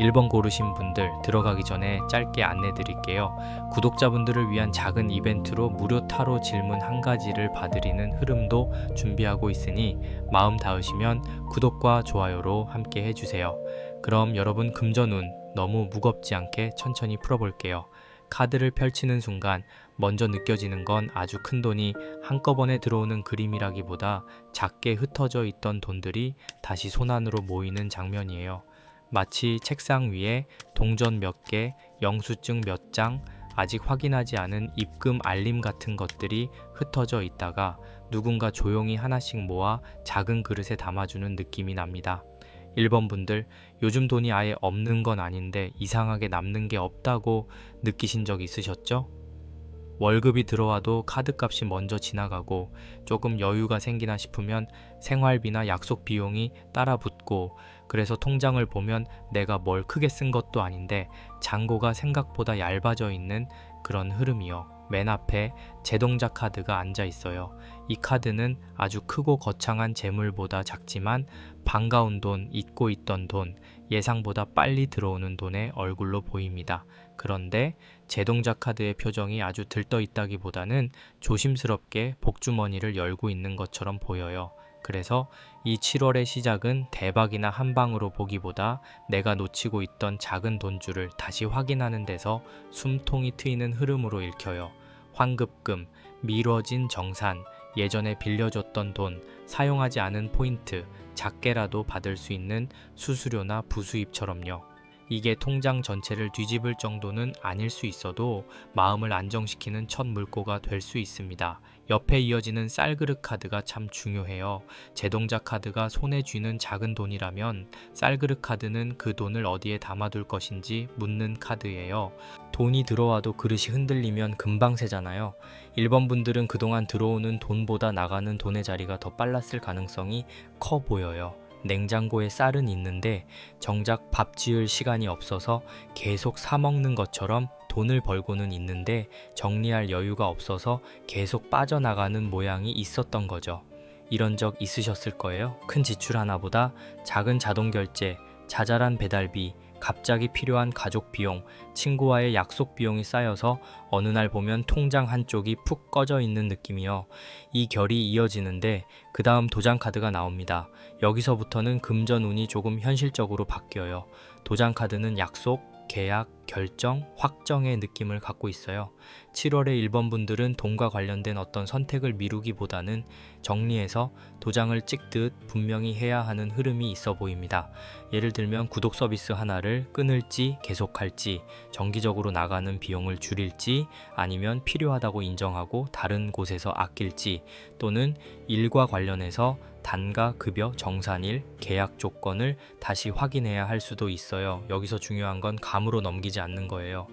1번 고르신 분들 들어가기 전에 짧게 안내 드릴게요. 구독자분들을 위한 작은 이벤트로 무료 타로 질문 한 가지를 봐드리는 흐름도 준비하고 있으니 마음 닿으시면 구독과 좋아요로 함께 해주세요. 그럼 여러분 금전운 너무 무겁지 않게 천천히 풀어볼게요. 카드를 펼치는 순간 먼저 느껴지는 건 아주 큰 돈이 한꺼번에 들어오는 그림이라기보다 작게 흩어져 있던 돈들이 다시 손안으로 모이는 장면이에요. 마치 책상 위에 동전 몇 개, 영수증 몇 장, 아직 확인하지 않은 입금 알림 같은 것들이 흩어져 있다가 누군가 조용히 하나씩 모아 작은 그릇에 담아주는 느낌이 납니다. 1번 분들, 요즘 돈이 아예 없는 건 아닌데 이상하게 남는 게 없다고 느끼신 적 있으셨죠? 월급이 들어와도 카드값이 먼저 지나가고 조금 여유가 생기나 싶으면 생활비나 약속 비용이 따라 붙고, 그래서 통장을 보면 내가 뭘 크게 쓴 것도 아닌데 잔고가 생각보다 얇아져 있는 그런 흐름이요. 맨 앞에 제동자 카드가 앉아 있어요. 이 카드는 아주 크고 거창한 재물보다 작지만 반가운 돈, 잊고 있던 돈, 예상보다 빨리 들어오는 돈의 얼굴로 보입니다. 그런데 제동자 카드의 표정이 아주 들떠 있다기보다는 조심스럽게 복주머니를 열고 있는 것처럼 보여요. 그래서 이 7월의 시작은 대박이나 한 방으로 보기보다 내가 놓치고 있던 작은 돈줄을 다시 확인하는 데서 숨통이 트이는 흐름으로 읽혀요. 환급금, 미뤄진 정산, 예전에 빌려줬던 돈, 사용하지 않은 포인트, 작게라도 받을 수 있는 수수료나 부수입처럼요. 이게 통장 전체를 뒤집을 정도는 아닐 수 있어도 마음을 안정시키는 첫 물꼬가 될 수 있습니다. 옆에 이어지는 쌀그릇 카드가 참 중요해요. 제동자 카드가 손에 쥐는 작은 돈이라면 쌀그릇 카드는 그 돈을 어디에 담아둘 것인지 묻는 카드예요. 돈이 들어와도 그릇이 흔들리면 금방 새잖아요. 1번 분들은 그동안 들어오는 돈보다 나가는 돈의 자리가 더 빨랐을 가능성이 커 보여요. 냉장고에 쌀은 있는데 정작 밥 지을 시간이 없어서 계속 사 먹는 것처럼 돈을 벌고는 있는데 정리할 여유가 없어서 계속 빠져나가는 모양이 있었던 거죠. 이런 적 있으셨을 거예요. 큰 지출 하나보다 작은 자동 결제, 자잘한 배달비, 갑자기 필요한 가족 비용, 친구와의 약속 비용이 쌓여서 어느 날 보면 통장 한쪽이 푹 꺼져 있는 느낌이요. 이 결이 이어지는데 그 다음 도장 카드가 나옵니다. 여기서부터는 금전운이 조금 현실적으로 바뀌어요. 도장 카드는 약속, 계약, 결정, 확정의 느낌을 갖고 있어요. 7월에 1번 분들은 돈과 관련된 어떤 선택을 미루기보다는 정리해서 도장을 찍듯 분명히 해야 하는 흐름이 있어 보입니다. 예를 들면 구독 서비스 하나를 끊을지 계속할지, 정기적으로 나가는 비용을 줄일지, 아니면 필요하다고 인정하고 다른 곳에서 아낄지, 또는 일과 관련해서 단가, 급여, 정산일, 계약 조건을 다시 확인해야 할 수도 있어요. 여기서 중요한 건 감으로 넘기지 않는 거예요.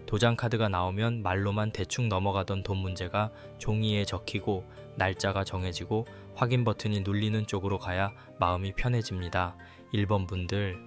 도장 카드가 나오면 말로만 대충 넘어가던 돈 문제가 종이에 적히고 날짜가 정해지고 확인 버튼이 눌리는 쪽으로 가야 마음이 편해집니다. 1번 분들,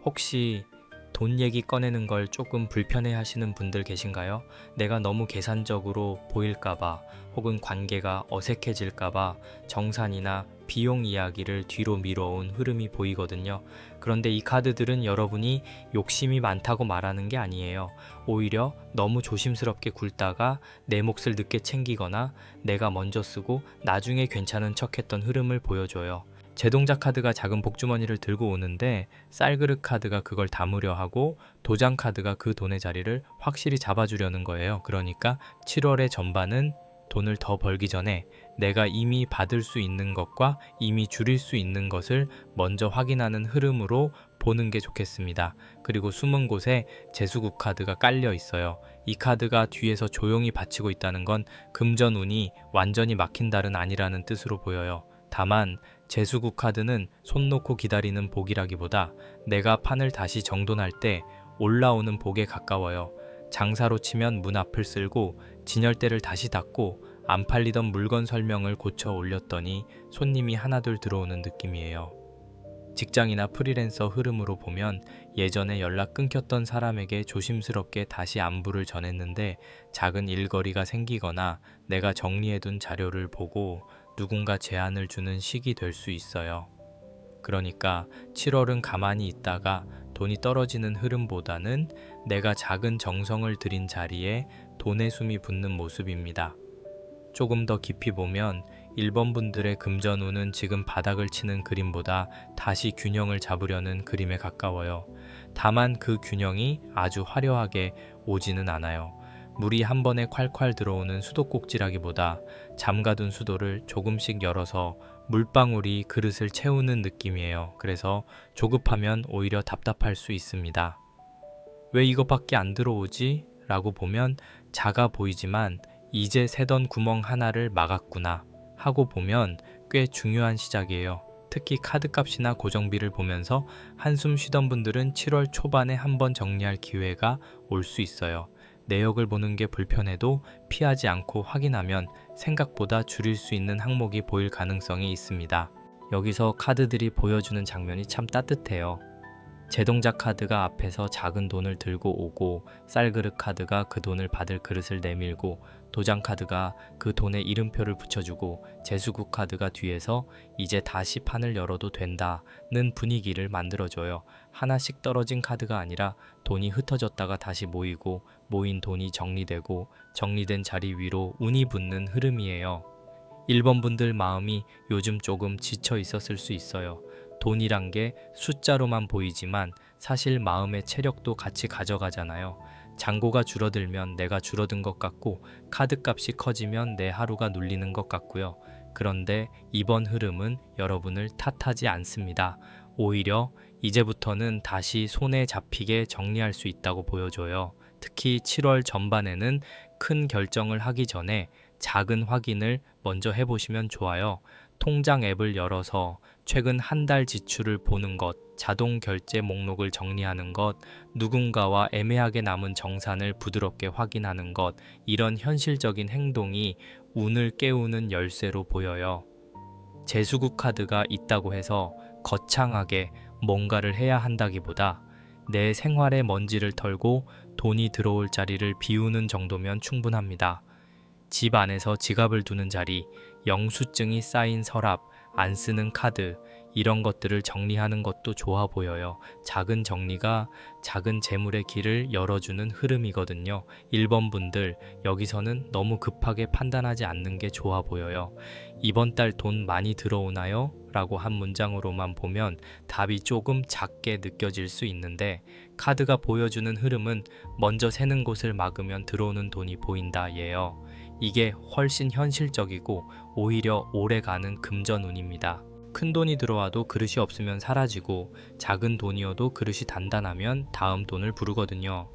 혹시 돈 얘기 꺼내는 걸 조금 불편해 하시는 분들 계신가요? 내가 너무 계산적으로 보일까봐, 혹은 관계가 어색해질까봐 정산이나 비용 이야기를 뒤로 미뤄온 흐름이 보이거든요. 그런데 이 카드들은 여러분이 욕심이 많다고 말하는 게 아니에요. 오히려 너무 조심스럽게 굴다가 내 몫을 늦게 챙기거나 내가 먼저 쓰고 나중에 괜찮은 척했던 흐름을 보여줘요. 제동자 카드가 작은 복주머니를 들고 오는데 쌀그릇 카드가 그걸 담으려 하고 도장 카드가 그 돈의 자리를 확실히 잡아주려는 거예요. 그러니까 7월의 전반은 돈을 더 벌기 전에 내가 이미 받을 수 있는 것과 이미 줄일 수 있는 것을 먼저 확인하는 흐름으로 보는 게 좋겠습니다. 그리고 숨은 곳에 재수국 카드가 깔려 있어요. 이 카드가 뒤에서 조용히 받치고 있다는 건 금전운이 완전히 막힌달은 아니라는 뜻으로 보여요. 다만 재수국 카드는 손 놓고 기다리는 복이라기보다 내가 판을 다시 정돈할 때 올라오는 복에 가까워요. 장사로 치면 문 앞을 쓸고 진열대를 다시 닫고 안 팔리던 물건 설명을 고쳐 올렸더니 손님이 하나둘 들어오는 느낌이에요. 직장이나 프리랜서 흐름으로 보면 예전에 연락 끊겼던 사람에게 조심스럽게 다시 안부를 전했는데 작은 일거리가 생기거나 내가 정리해둔 자료를 보고 누군가 제안을 주는 시기 될 수 있어요. 그러니까 7월은 가만히 있다가 돈이 떨어지는 흐름보다는 내가 작은 정성을 들인 자리에 돈의 숨이 붙는 모습입니다. 조금 더 깊이 보면 1번 분들의 금전운은 지금 바닥을 치는 그림보다 다시 균형을 잡으려는 그림에 가까워요. 다만 그 균형이 아주 화려하게 오지는 않아요. 물이 한 번에 콸콸 들어오는 수도꼭지라기보다 잠가둔 수도를 조금씩 열어서 물방울이 그릇을 채우는 느낌이에요. 그래서 조급하면 오히려 답답할 수 있습니다. 왜 이것밖에 안 들어오지? 라고 보면 작아 보이지만 이제 새던 구멍 하나를 막았구나 하고 보면 꽤 중요한 시작이에요. 특히 카드값이나 고정비를 보면서 한숨 쉬던 분들은 7월 초반에 한번 정리할 기회가 올 수 있어요. 내역을 보는 게 불편해도 피하지 않고 확인하면 생각보다 줄일 수 있는 항목이 보일 가능성이 있습니다. 여기서 카드들이 보여주는 장면이 참 따뜻해요. 제동작 카드가 앞에서 작은 돈을 들고 오고, 쌀그릇 카드가 그 돈을 받을 그릇을 내밀고, 도장 카드가 그 돈에 이름표를 붙여주고, 재수국 카드가 뒤에서 이제 다시 판을 열어도 된다는 분위기를 만들어줘요. 하나씩 떨어진 카드가 아니라 돈이 흩어졌다가 다시 모이고, 모인 돈이 정리되고, 정리된 자리 위로 운이 붙는 흐름이에요. 1번 분들 마음이 요즘 조금 지쳐 있었을 수 있어요. 돈이란 게 숫자로만 보이지만 사실 마음의 체력도 같이 가져가잖아요. 잔고가 줄어들면 내가 줄어든 것 같고, 카드값이 커지면 내 하루가 눌리는 것 같고요. 그런데 이번 흐름은 여러분을 탓하지 않습니다. 오히려 이제부터는 다시 손에 잡히게 정리할 수 있다고 보여줘요. 특히 7월 전반에는 큰 결정을 하기 전에 작은 확인을 먼저 해보시면 좋아요. 통장 앱을 열어서 최근 한 달 지출을 보는 것, 자동 결제 목록을 정리하는 것, 누군가와 애매하게 남은 정산을 부드럽게 확인하는 것, 이런 현실적인 행동이 운을 깨우는 열쇠로 보여요. 재수국 카드가 있다고 해서 거창하게 뭔가를 해야 한다기보다 내 생활의 먼지를 털고 돈이 들어올 자리를 비우는 정도면 충분합니다. 집 안에서 지갑을 두는 자리, 영수증이 쌓인 서랍, 안 쓰는 카드, 이런 것들을 정리하는 것도 좋아 보여요. 작은 정리가 작은 재물의 길을 열어주는 흐름이거든요. 1번 분들, 여기서는 너무 급하게 판단하지 않는 게 좋아 보여요. 이번 달 돈 많이 들어오나요? 라고 한 문장으로만 보면 답이 조금 작게 느껴질 수 있는데, 카드가 보여주는 흐름은 먼저 새는 곳을 막으면 들어오는 돈이 보인다 예요. 이게 훨씬 현실적이고 오히려 오래가는 금전운입니다. 큰 돈이 들어와도 그릇이 없으면 사라지고, 작은 돈이어도 그릇이 단단하면 다음 돈을 부르거든요.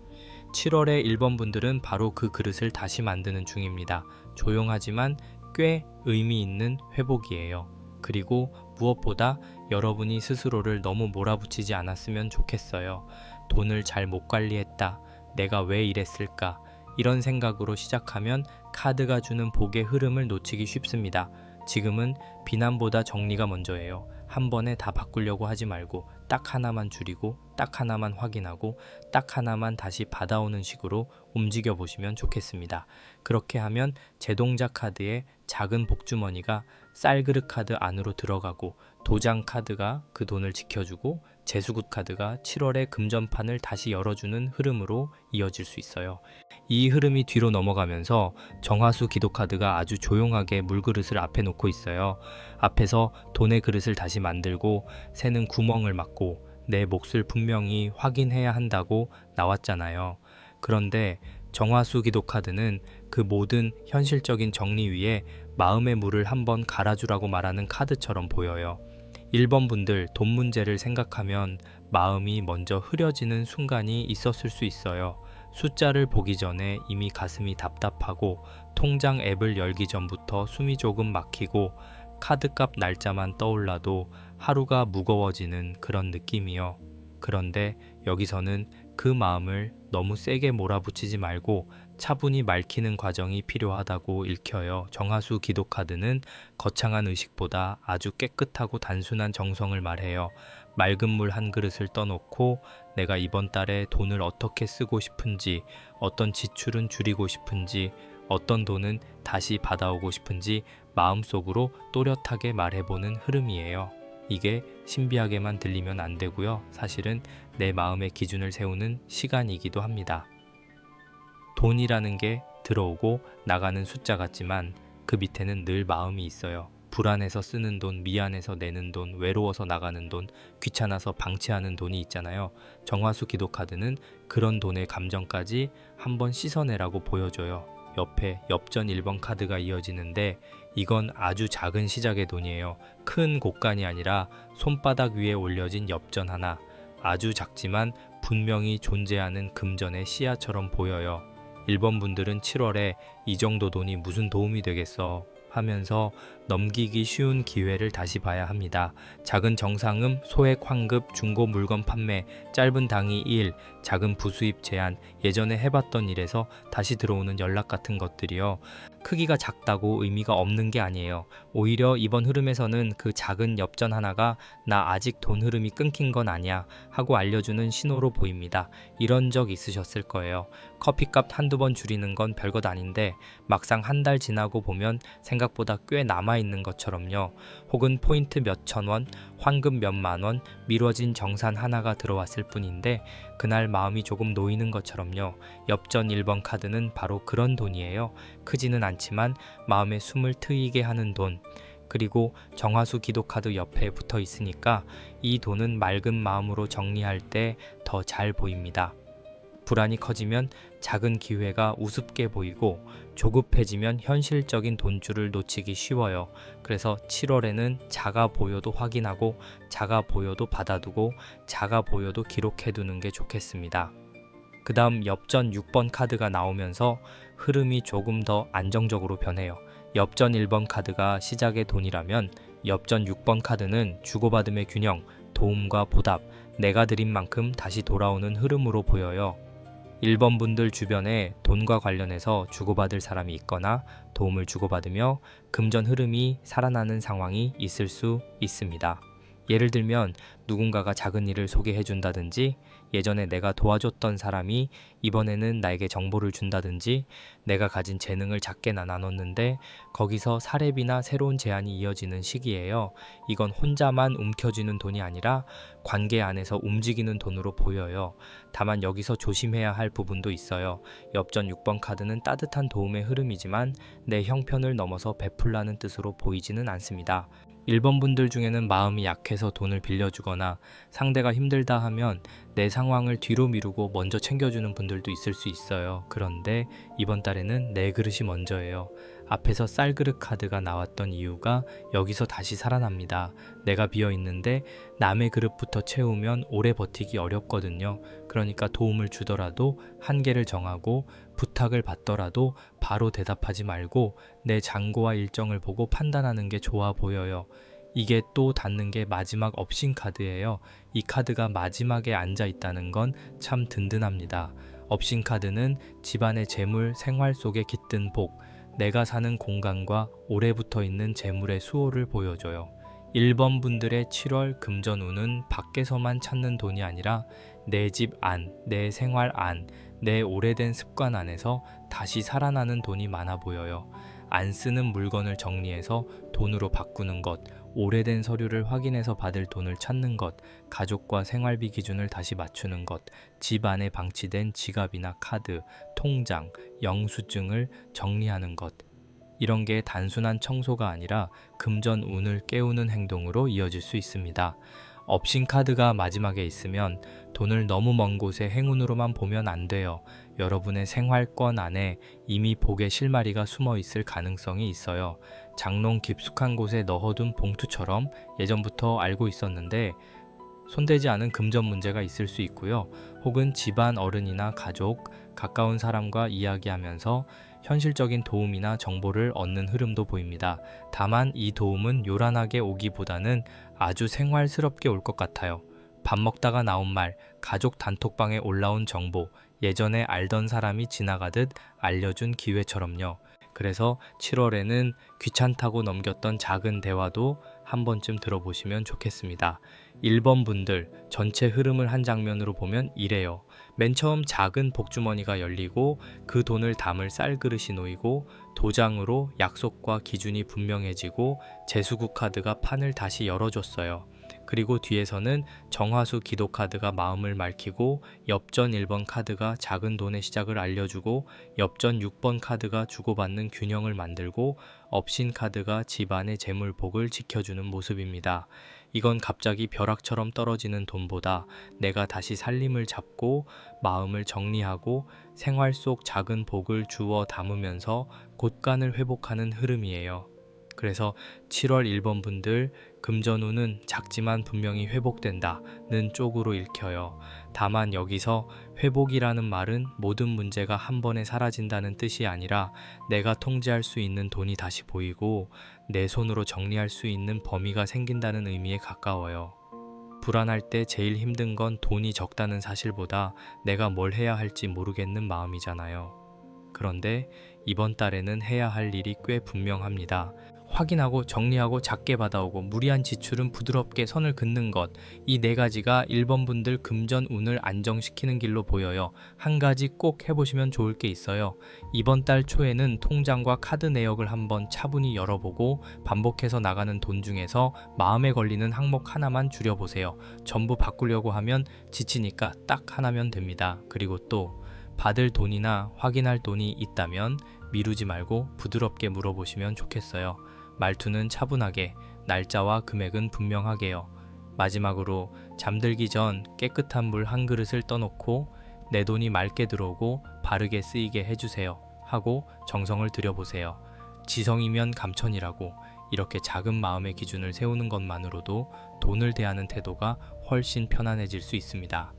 7월에 1번 분들은 바로 그 그릇을 다시 만드는 중입니다. 조용하지만 꽤 의미 있는 회복이에요. 그리고 무엇보다 여러분이 스스로를 너무 몰아붙이지 않았으면 좋겠어요. 돈을 잘 못 관리했다. 내가 왜 이랬을까? 이런 생각으로 시작하면 카드가 주는 복의 흐름을 놓치기 쉽습니다. 지금은 비난보다 정리가 먼저예요. 한 번에 다 바꾸려고 하지 말고 딱 하나만 줄이고 딱 하나만 확인하고 딱 하나만 다시 받아오는 식으로 움직여 보시면 좋겠습니다. 그렇게 하면 제동작 카드의 작은 복주머니가 쌀그릇 카드 안으로 들어가고, 도장 카드가 그 돈을 지켜주고, 재수굿 카드가 7월의 금전판을 다시 열어주는 흐름으로 이어질 수 있어요. 이 흐름이 뒤로 넘어가면서 정화수 기도 카드가 아주 조용하게 물그릇을 앞에 놓고 있어요. 앞에서 돈의 그릇을 다시 만들고 새는 구멍을 막고 내 몫을 분명히 확인해야 한다고 나왔잖아요. 그런데 정화수 기도 카드는 그 모든 현실적인 정리 위에 마음의 물을 한번 갈아주라고 말하는 카드처럼 보여요. 1번 분들, 돈 문제를 생각하면 마음이 먼저 흐려지는 순간이 있었을 수 있어요. 숫자를 보기 전에 이미 가슴이 답답하고, 통장 앱을 열기 전부터 숨이 조금 막히고, 카드값 날짜만 떠올라도 하루가 무거워지는 그런 느낌이요. 그런데 여기서는 그 마음을 너무 세게 몰아붙이지 말고 차분히 맑히는 과정이 필요하다고 읽혀요. 정화수 기도 카드는 거창한 의식보다 아주 깨끗하고 단순한 정성을 말해요. 맑은 물 한 그릇을 떠놓고 내가 이번 달에 돈을 어떻게 쓰고 싶은지, 어떤 지출은 줄이고 싶은지, 어떤 돈은 다시 받아오고 싶은지 마음속으로 또렷하게 말해보는 흐름이에요. 이게 신비하게만 들리면 안 되고요. 사실은 내 마음의 기준을 세우는 시간이기도 합니다. 돈이라는 게 들어오고 나가는 숫자 같지만 그 밑에는 늘 마음이 있어요. 불안해서 쓰는 돈, 미안해서 내는 돈, 외로워서 나가는 돈, 귀찮아서 방치하는 돈이 있잖아요. 정화수 기도카드는 그런 돈의 감정까지 한번 씻어내라고 보여줘요. 옆에 엽전 1번 카드가 이어지는데 이건 아주 작은 시작의 돈이에요. 큰 곳간이 아니라 손바닥 위에 올려진 엽전 하나. 아주 작지만 분명히 존재하는 금전의 씨앗처럼 보여요. 1번 분들은 7월에 이 정도 돈이 무슨 도움이 되겠어 하면서 넘기기 쉬운 기회를 다시 봐야 합니다. 작은 정상음, 소액 환급, 중고 물건 판매, 짧은 당이 2일, 작은 부수입 제한, 예전에 해봤던 일에서 다시 들어오는 연락 같은 것들이요. 크기가 작다고 의미가 없는 게 아니에요. 오히려 이번 흐름에서는 그 작은 엽전 하나가 나 아직 돈 흐름이 끊긴 건 아니야 하고 알려주는 신호로 보입니다. 이런 적 있으셨을 거예요. 커피값 한두 번 줄이는 건 별것 아닌데 막상 한 달 지나고 보면 생각보다 꽤 남아있는 것처럼요. 혹은 포인트 몇천 원, 환급 몇만 원, 미뤄진 정산 하나가 들어왔을 뿐인데 그날 마음이 조금 놓이는 것처럼요. 엽전 1번 카드는 바로 그런 돈이에요. 크지는 않지만 마음에 숨을 트이게 하는 돈. 그리고 정화수 기도카드 옆에 붙어 있으니까 이 돈은 맑은 마음으로 정리할 때 더 잘 보입니다. 불안이 커지면 작은 기회가 우습게 보이고 조급해지면 현실적인 돈줄을 놓치기 쉬워요. 그래서 7월에는 작아 보여도 확인하고 작아 보여도 받아두고 작아 보여도 기록해두는 게 좋겠습니다. 그 다음 엽전 6번 카드가 나오면서 흐름이 조금 더 안정적으로 변해요. 엽전 1번 카드가 시작의 돈이라면 엽전 6번 카드는 주고받음의 균형, 도움과 보답, 내가 드린 만큼 다시 돌아오는 흐름으로 보여요. 1번 분들 주변에 돈과 관련해서 주고받을 사람이 있거나 도움을 주고받으며 금전 흐름이 살아나는 상황이 있을 수 있습니다. 예를 들면 누군가가 작은 일을 소개해 준다든지 예전에 내가 도와줬던 사람이 이번에는 나에게 정보를 준다든지 내가 가진 재능을 작게 나눴는데 거기서 사례비나 새로운 제안이 이어지는 시기예요. 이건 혼자만 움켜쥐는 돈이 아니라 관계 안에서 움직이는 돈으로 보여요. 다만 여기서 조심해야 할 부분도 있어요. 엽전 6번 카드는 따뜻한 도움의 흐름이지만 내 형편을 넘어서 베풀라는 뜻으로 보이지는 않습니다. 1번 분들 중에는 마음이 약해서 돈을 빌려주거나 상대가 힘들다 하면 내 상황을 뒤로 미루고 먼저 챙겨주는 분들도 있을 수 있어요. 그런데 이번 달에는 내 그릇이 먼저예요. 앞에서 쌀그릇 카드가 나왔던 이유가 여기서 다시 살아납니다. 내가 비어있는데 남의 그릇부터 채우면 오래 버티기 어렵거든요. 그러니까 도움을 주더라도 한계를 정하고 부탁을 받더라도 바로 대답하지 말고 내 잔고와 일정을 보고 판단하는 게 좋아 보여요. 이게 또 닿는 게 마지막 업신 카드예요. 이 카드가 마지막에 앉아 있다는 건 참 든든합니다. 업신 카드는 집안의 재물, 생활 속에 깃든 복, 내가 사는 공간과 오래 붙어 있는 재물의 수호를 보여줘요. 1번 분들의 7월 금전운은 밖에서만 찾는 돈이 아니라 내 집 안, 내 생활 안, 내 오래된 습관 안에서 다시 살아나는 돈이 많아 보여요. 안 쓰는 물건을 정리해서 돈으로 바꾸는 것, 오래된 서류를 확인해서 받을 돈을 찾는 것, 가족과 생활비 기준을 다시 맞추는 것, 집 안에 방치된 지갑이나 카드, 통장, 영수증을 정리하는 것. 이런 게 단순한 청소가 아니라 금전 운을 깨우는 행동으로 이어질 수 있습니다. 업신 카드가 마지막에 있으면 돈을 너무 먼 곳에 행운으로만 보면 안 돼요. 여러분의 생활권 안에 이미 복의 실마리가 숨어 있을 가능성이 있어요. 장롱 깊숙한 곳에 넣어둔 봉투처럼 예전부터 알고 있었는데 손대지 않은 금전 문제가 있을 수 있고요. 혹은 집안 어른이나 가족, 가까운 사람과 이야기하면서 현실적인 도움이나 정보를 얻는 흐름도 보입니다. 다만 이 도움은 요란하게 오기보다는 아주 생활스럽게 올 것 같아요. 밥 먹다가 나온 말, 가족 단톡방에 올라온 정보, 예전에 알던 사람이 지나가듯 알려준 기회처럼요. 그래서 7월에는 귀찮다고 넘겼던 작은 대화도 한 번쯤 들어보시면 좋겠습니다. 1번 분들 전체 흐름을 한 장면으로 보면 이래요. 맨 처음 작은 복주머니가 열리고 그 돈을 담을 쌀그릇이 놓이고 도장으로 약속과 기준이 분명해지고 재수구 카드가 판을 다시 열어줬어요. 그리고 뒤에서는 정화수 기도 카드가 마음을 밝히고 엽전 1번 카드가 작은 돈의 시작을 알려주고 엽전 6번 카드가 주고받는 균형을 만들고 업신 카드가 집안의 재물복을 지켜주는 모습입니다. 이건 갑자기 벼락처럼 떨어지는 돈보다 내가 다시 살림을 잡고 마음을 정리하고 생활 속 작은 복을 주워 담으면서 곳간을 회복하는 흐름이에요. 그래서 7월 1번 분들 금전운은 작지만 분명히 회복된다는 쪽으로 읽혀요. 다만 여기서 회복이라는 말은 모든 문제가 한 번에 사라진다는 뜻이 아니라 내가 통제할 수 있는 돈이 다시 보이고 내 손으로 정리할 수 있는 범위가 생긴다는 의미에 가까워요. 불안할 때 제일 힘든 건 돈이 적다는 사실보다 내가 뭘 해야 할지 모르겠는 마음이잖아요. 그런데 이번 달에는 해야 할 일이 꽤 분명합니다. 확인하고 정리하고 작게 받아오고 무리한 지출은 부드럽게 선을 긋는 것, 이 네 가지가 1번 분들 금전 운을 안정시키는 길로 보여요. 한 가지 꼭 해보시면 좋을 게 있어요. 이번 달 초에는 통장과 카드 내역을 한번 차분히 열어보고 반복해서 나가는 돈 중에서 마음에 걸리는 항목 하나만 줄여보세요. 전부 바꾸려고 하면 지치니까 딱 하나면 됩니다. 그리고 또 받을 돈이나 확인할 돈이 있다면 미루지 말고 부드럽게 물어보시면 좋겠어요. 말투는 차분하게, 날짜와 금액은 분명하게요. 마지막으로 잠들기 전 깨끗한 물 한 그릇을 떠놓고 내 돈이 맑게 들어오고 바르게 쓰이게 해주세요 하고 정성을 들여보세요. 지성이면 감천이라고 이렇게 작은 마음의 기준을 세우는 것만으로도 돈을 대하는 태도가 훨씬 편안해질 수 있습니다.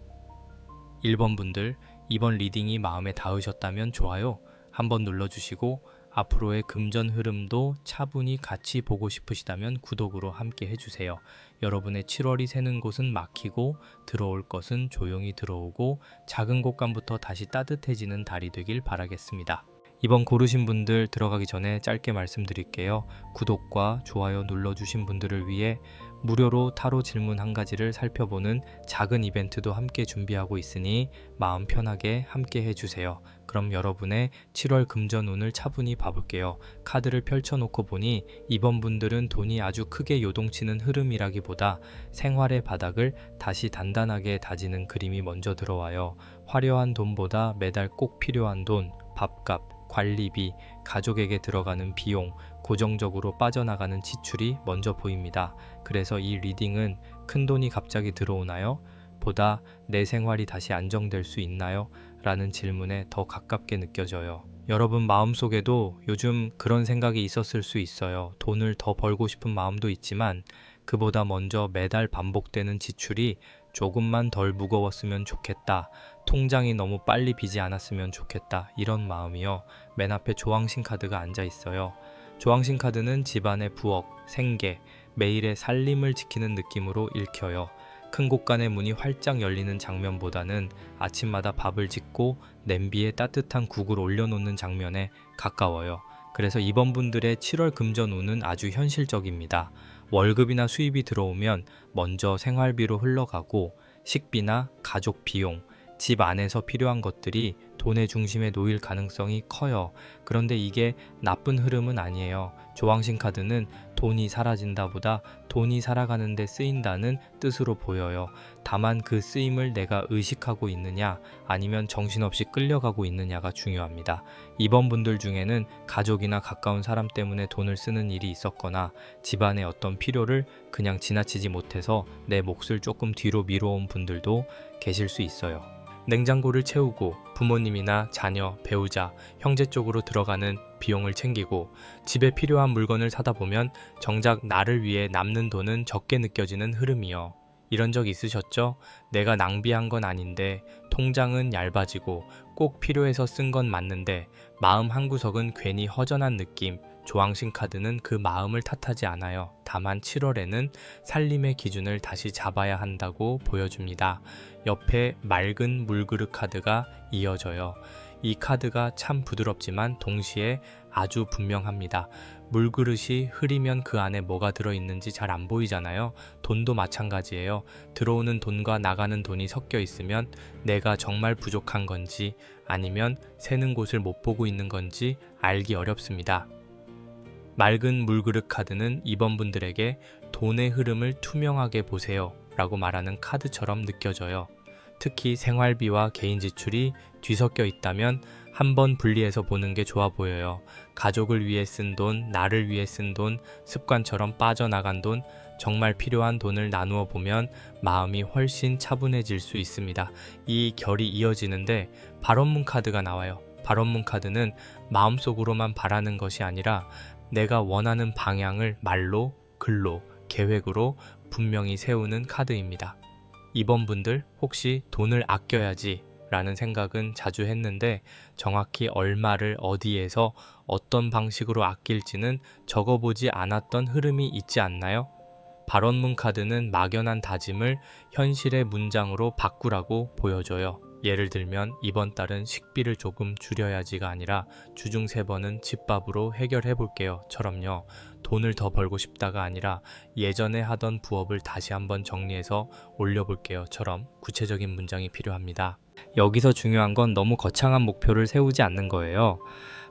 1번 분들, 이번 리딩이 마음에 닿으셨다면 좋아요 한번 눌러주시고 앞으로의 금전 흐름도 차분히 같이 보고 싶으시다면 구독으로 함께 해주세요. 여러분의 7월이 새는 곳은 막히고 들어올 것은 조용히 들어오고 작은 곳간부터 다시 따뜻해지는 달이 되길 바라겠습니다. 이번 고르신 분들 들어가기 전에 짧게 말씀드릴게요. 구독과 좋아요 눌러주신 분들을 위해 무료로 타로 질문 한 가지를 살펴보는 작은 이벤트도 함께 준비하고 있으니 마음 편하게 함께 해주세요. 그럼 여러분의 7월 금전운을 차분히 봐볼게요. 카드를 펼쳐놓고 보니 이번 분들은 돈이 아주 크게 요동치는 흐름이라기보다 생활의 바닥을 다시 단단하게 다지는 그림이 먼저 들어와요. 화려한 돈보다 매달 꼭 필요한 돈, 밥값, 관리비, 가족에게 들어가는 비용, 고정적으로 빠져나가는 지출이 먼저 보입니다. 그래서 이 리딩은 큰돈이 갑자기 들어오나요? 보다 내 생활이 다시 안정될 수 있나요? 라는 질문에 더 가깝게 느껴져요. 여러분 마음속에도 요즘 그런 생각이 있었을 수 있어요. 돈을 더 벌고 싶은 마음도 있지만 그보다 먼저 매달 반복되는 지출이 조금만 덜 무거웠으면 좋겠다. 통장이 너무 빨리 비지 않았으면 좋겠다. 이런 마음이요. 맨 앞에 조왕신 카드가 앉아 있어요. 조왕신 카드는 집안의 부엌, 생계, 매일의 살림을 지키는 느낌으로 읽혀요. 큰 곳간의 문이 활짝 열리는 장면보다는 아침마다 밥을 짓고 냄비에 따뜻한 국을 올려놓는 장면에 가까워요. 그래서 이번 분들의 7월 금전운은 아주 현실적입니다. 월급이나 수입이 들어오면 먼저 생활비로 흘러가고 식비나 가족 비용, 집 안에서 필요한 것들이 돈의 중심에 놓일 가능성이 커요. 그런데 이게 나쁜 흐름은 아니에요. 조왕신 카드는 돈이 사라진다보다 돈이 살아가는 데 쓰인다는 뜻으로 보여요. 다만 그 쓰임을 내가 의식하고 있느냐 아니면 정신없이 끌려가고 있느냐가 중요합니다. 이번 분들 중에는 가족이나 가까운 사람 때문에 돈을 쓰는 일이 있었거나 집안의 어떤 필요를 그냥 지나치지 못해서 내 몫을 조금 뒤로 미뤄온 분들도 계실 수 있어요. 냉장고를 채우고 부모님이나 자녀, 배우자, 형제 쪽으로 들어가는 비용을 챙기고 집에 필요한 물건을 사다 보면 정작 나를 위해 남는 돈은 적게 느껴지는 흐름이요. 이런 적 있으셨죠? 내가 낭비한 건 아닌데 통장은 얇아지고 꼭 필요해서 쓴 건 맞는데 마음 한구석은 괜히 허전한 느낌. 조왕신 카드는 그 마음을 탓하지 않아요. 다만 7월에는 살림의 기준을 다시 잡아야 한다고 보여줍니다. 옆에 맑은 물그릇 카드가 이어져요. 이 카드가 참 부드럽지만 동시에 아주 분명합니다. 물그릇이 흐리면 그 안에 뭐가 들어있는지 잘 안 보이잖아요. 돈도 마찬가지예요. 들어오는 돈과 나가는 돈이 섞여 있으면 내가 정말 부족한 건지 아니면 새는 곳을 못 보고 있는 건지 알기 어렵습니다. 맑은 물그릇 카드는 이번 분들에게 돈의 흐름을 투명하게 보세요 라고 말하는 카드처럼 느껴져요. 특히 생활비와 개인 지출이 뒤섞여 있다면 한번 분리해서 보는 게 좋아 보여요. 가족을 위해 쓴 돈, 나를 위해 쓴 돈, 습관처럼 빠져나간 돈, 정말 필요한 돈을 나누어 보면 마음이 훨씬 차분해질 수 있습니다. 이 결이 이어지는데 발원문 카드가 나와요. 발원문 카드는 마음속으로만 바라는 것이 아니라 내가 원하는 방향을 말로, 글로, 계획으로 분명히 세우는 카드입니다. 이번 분들 혹시 돈을 아껴야지 라는 생각은 자주 했는데 정확히 얼마를 어디에서 어떤 방식으로 아낄지는 적어보지 않았던 흐름이 있지 않나요? 발원문 카드는 막연한 다짐을 현실의 문장으로 바꾸라고 보여줘요. 예를 들면 이번 달은 식비를 조금 줄여야지가 아니라 주중 3번은 집밥으로 해결해 볼게요 처럼요. 돈을 더 벌고 싶다가 아니라 예전에 하던 부업을 다시 한번 정리해서 올려볼게요 처럼 구체적인 문장이 필요합니다. 여기서 중요한 건 너무 거창한 목표를 세우지 않는 거예요.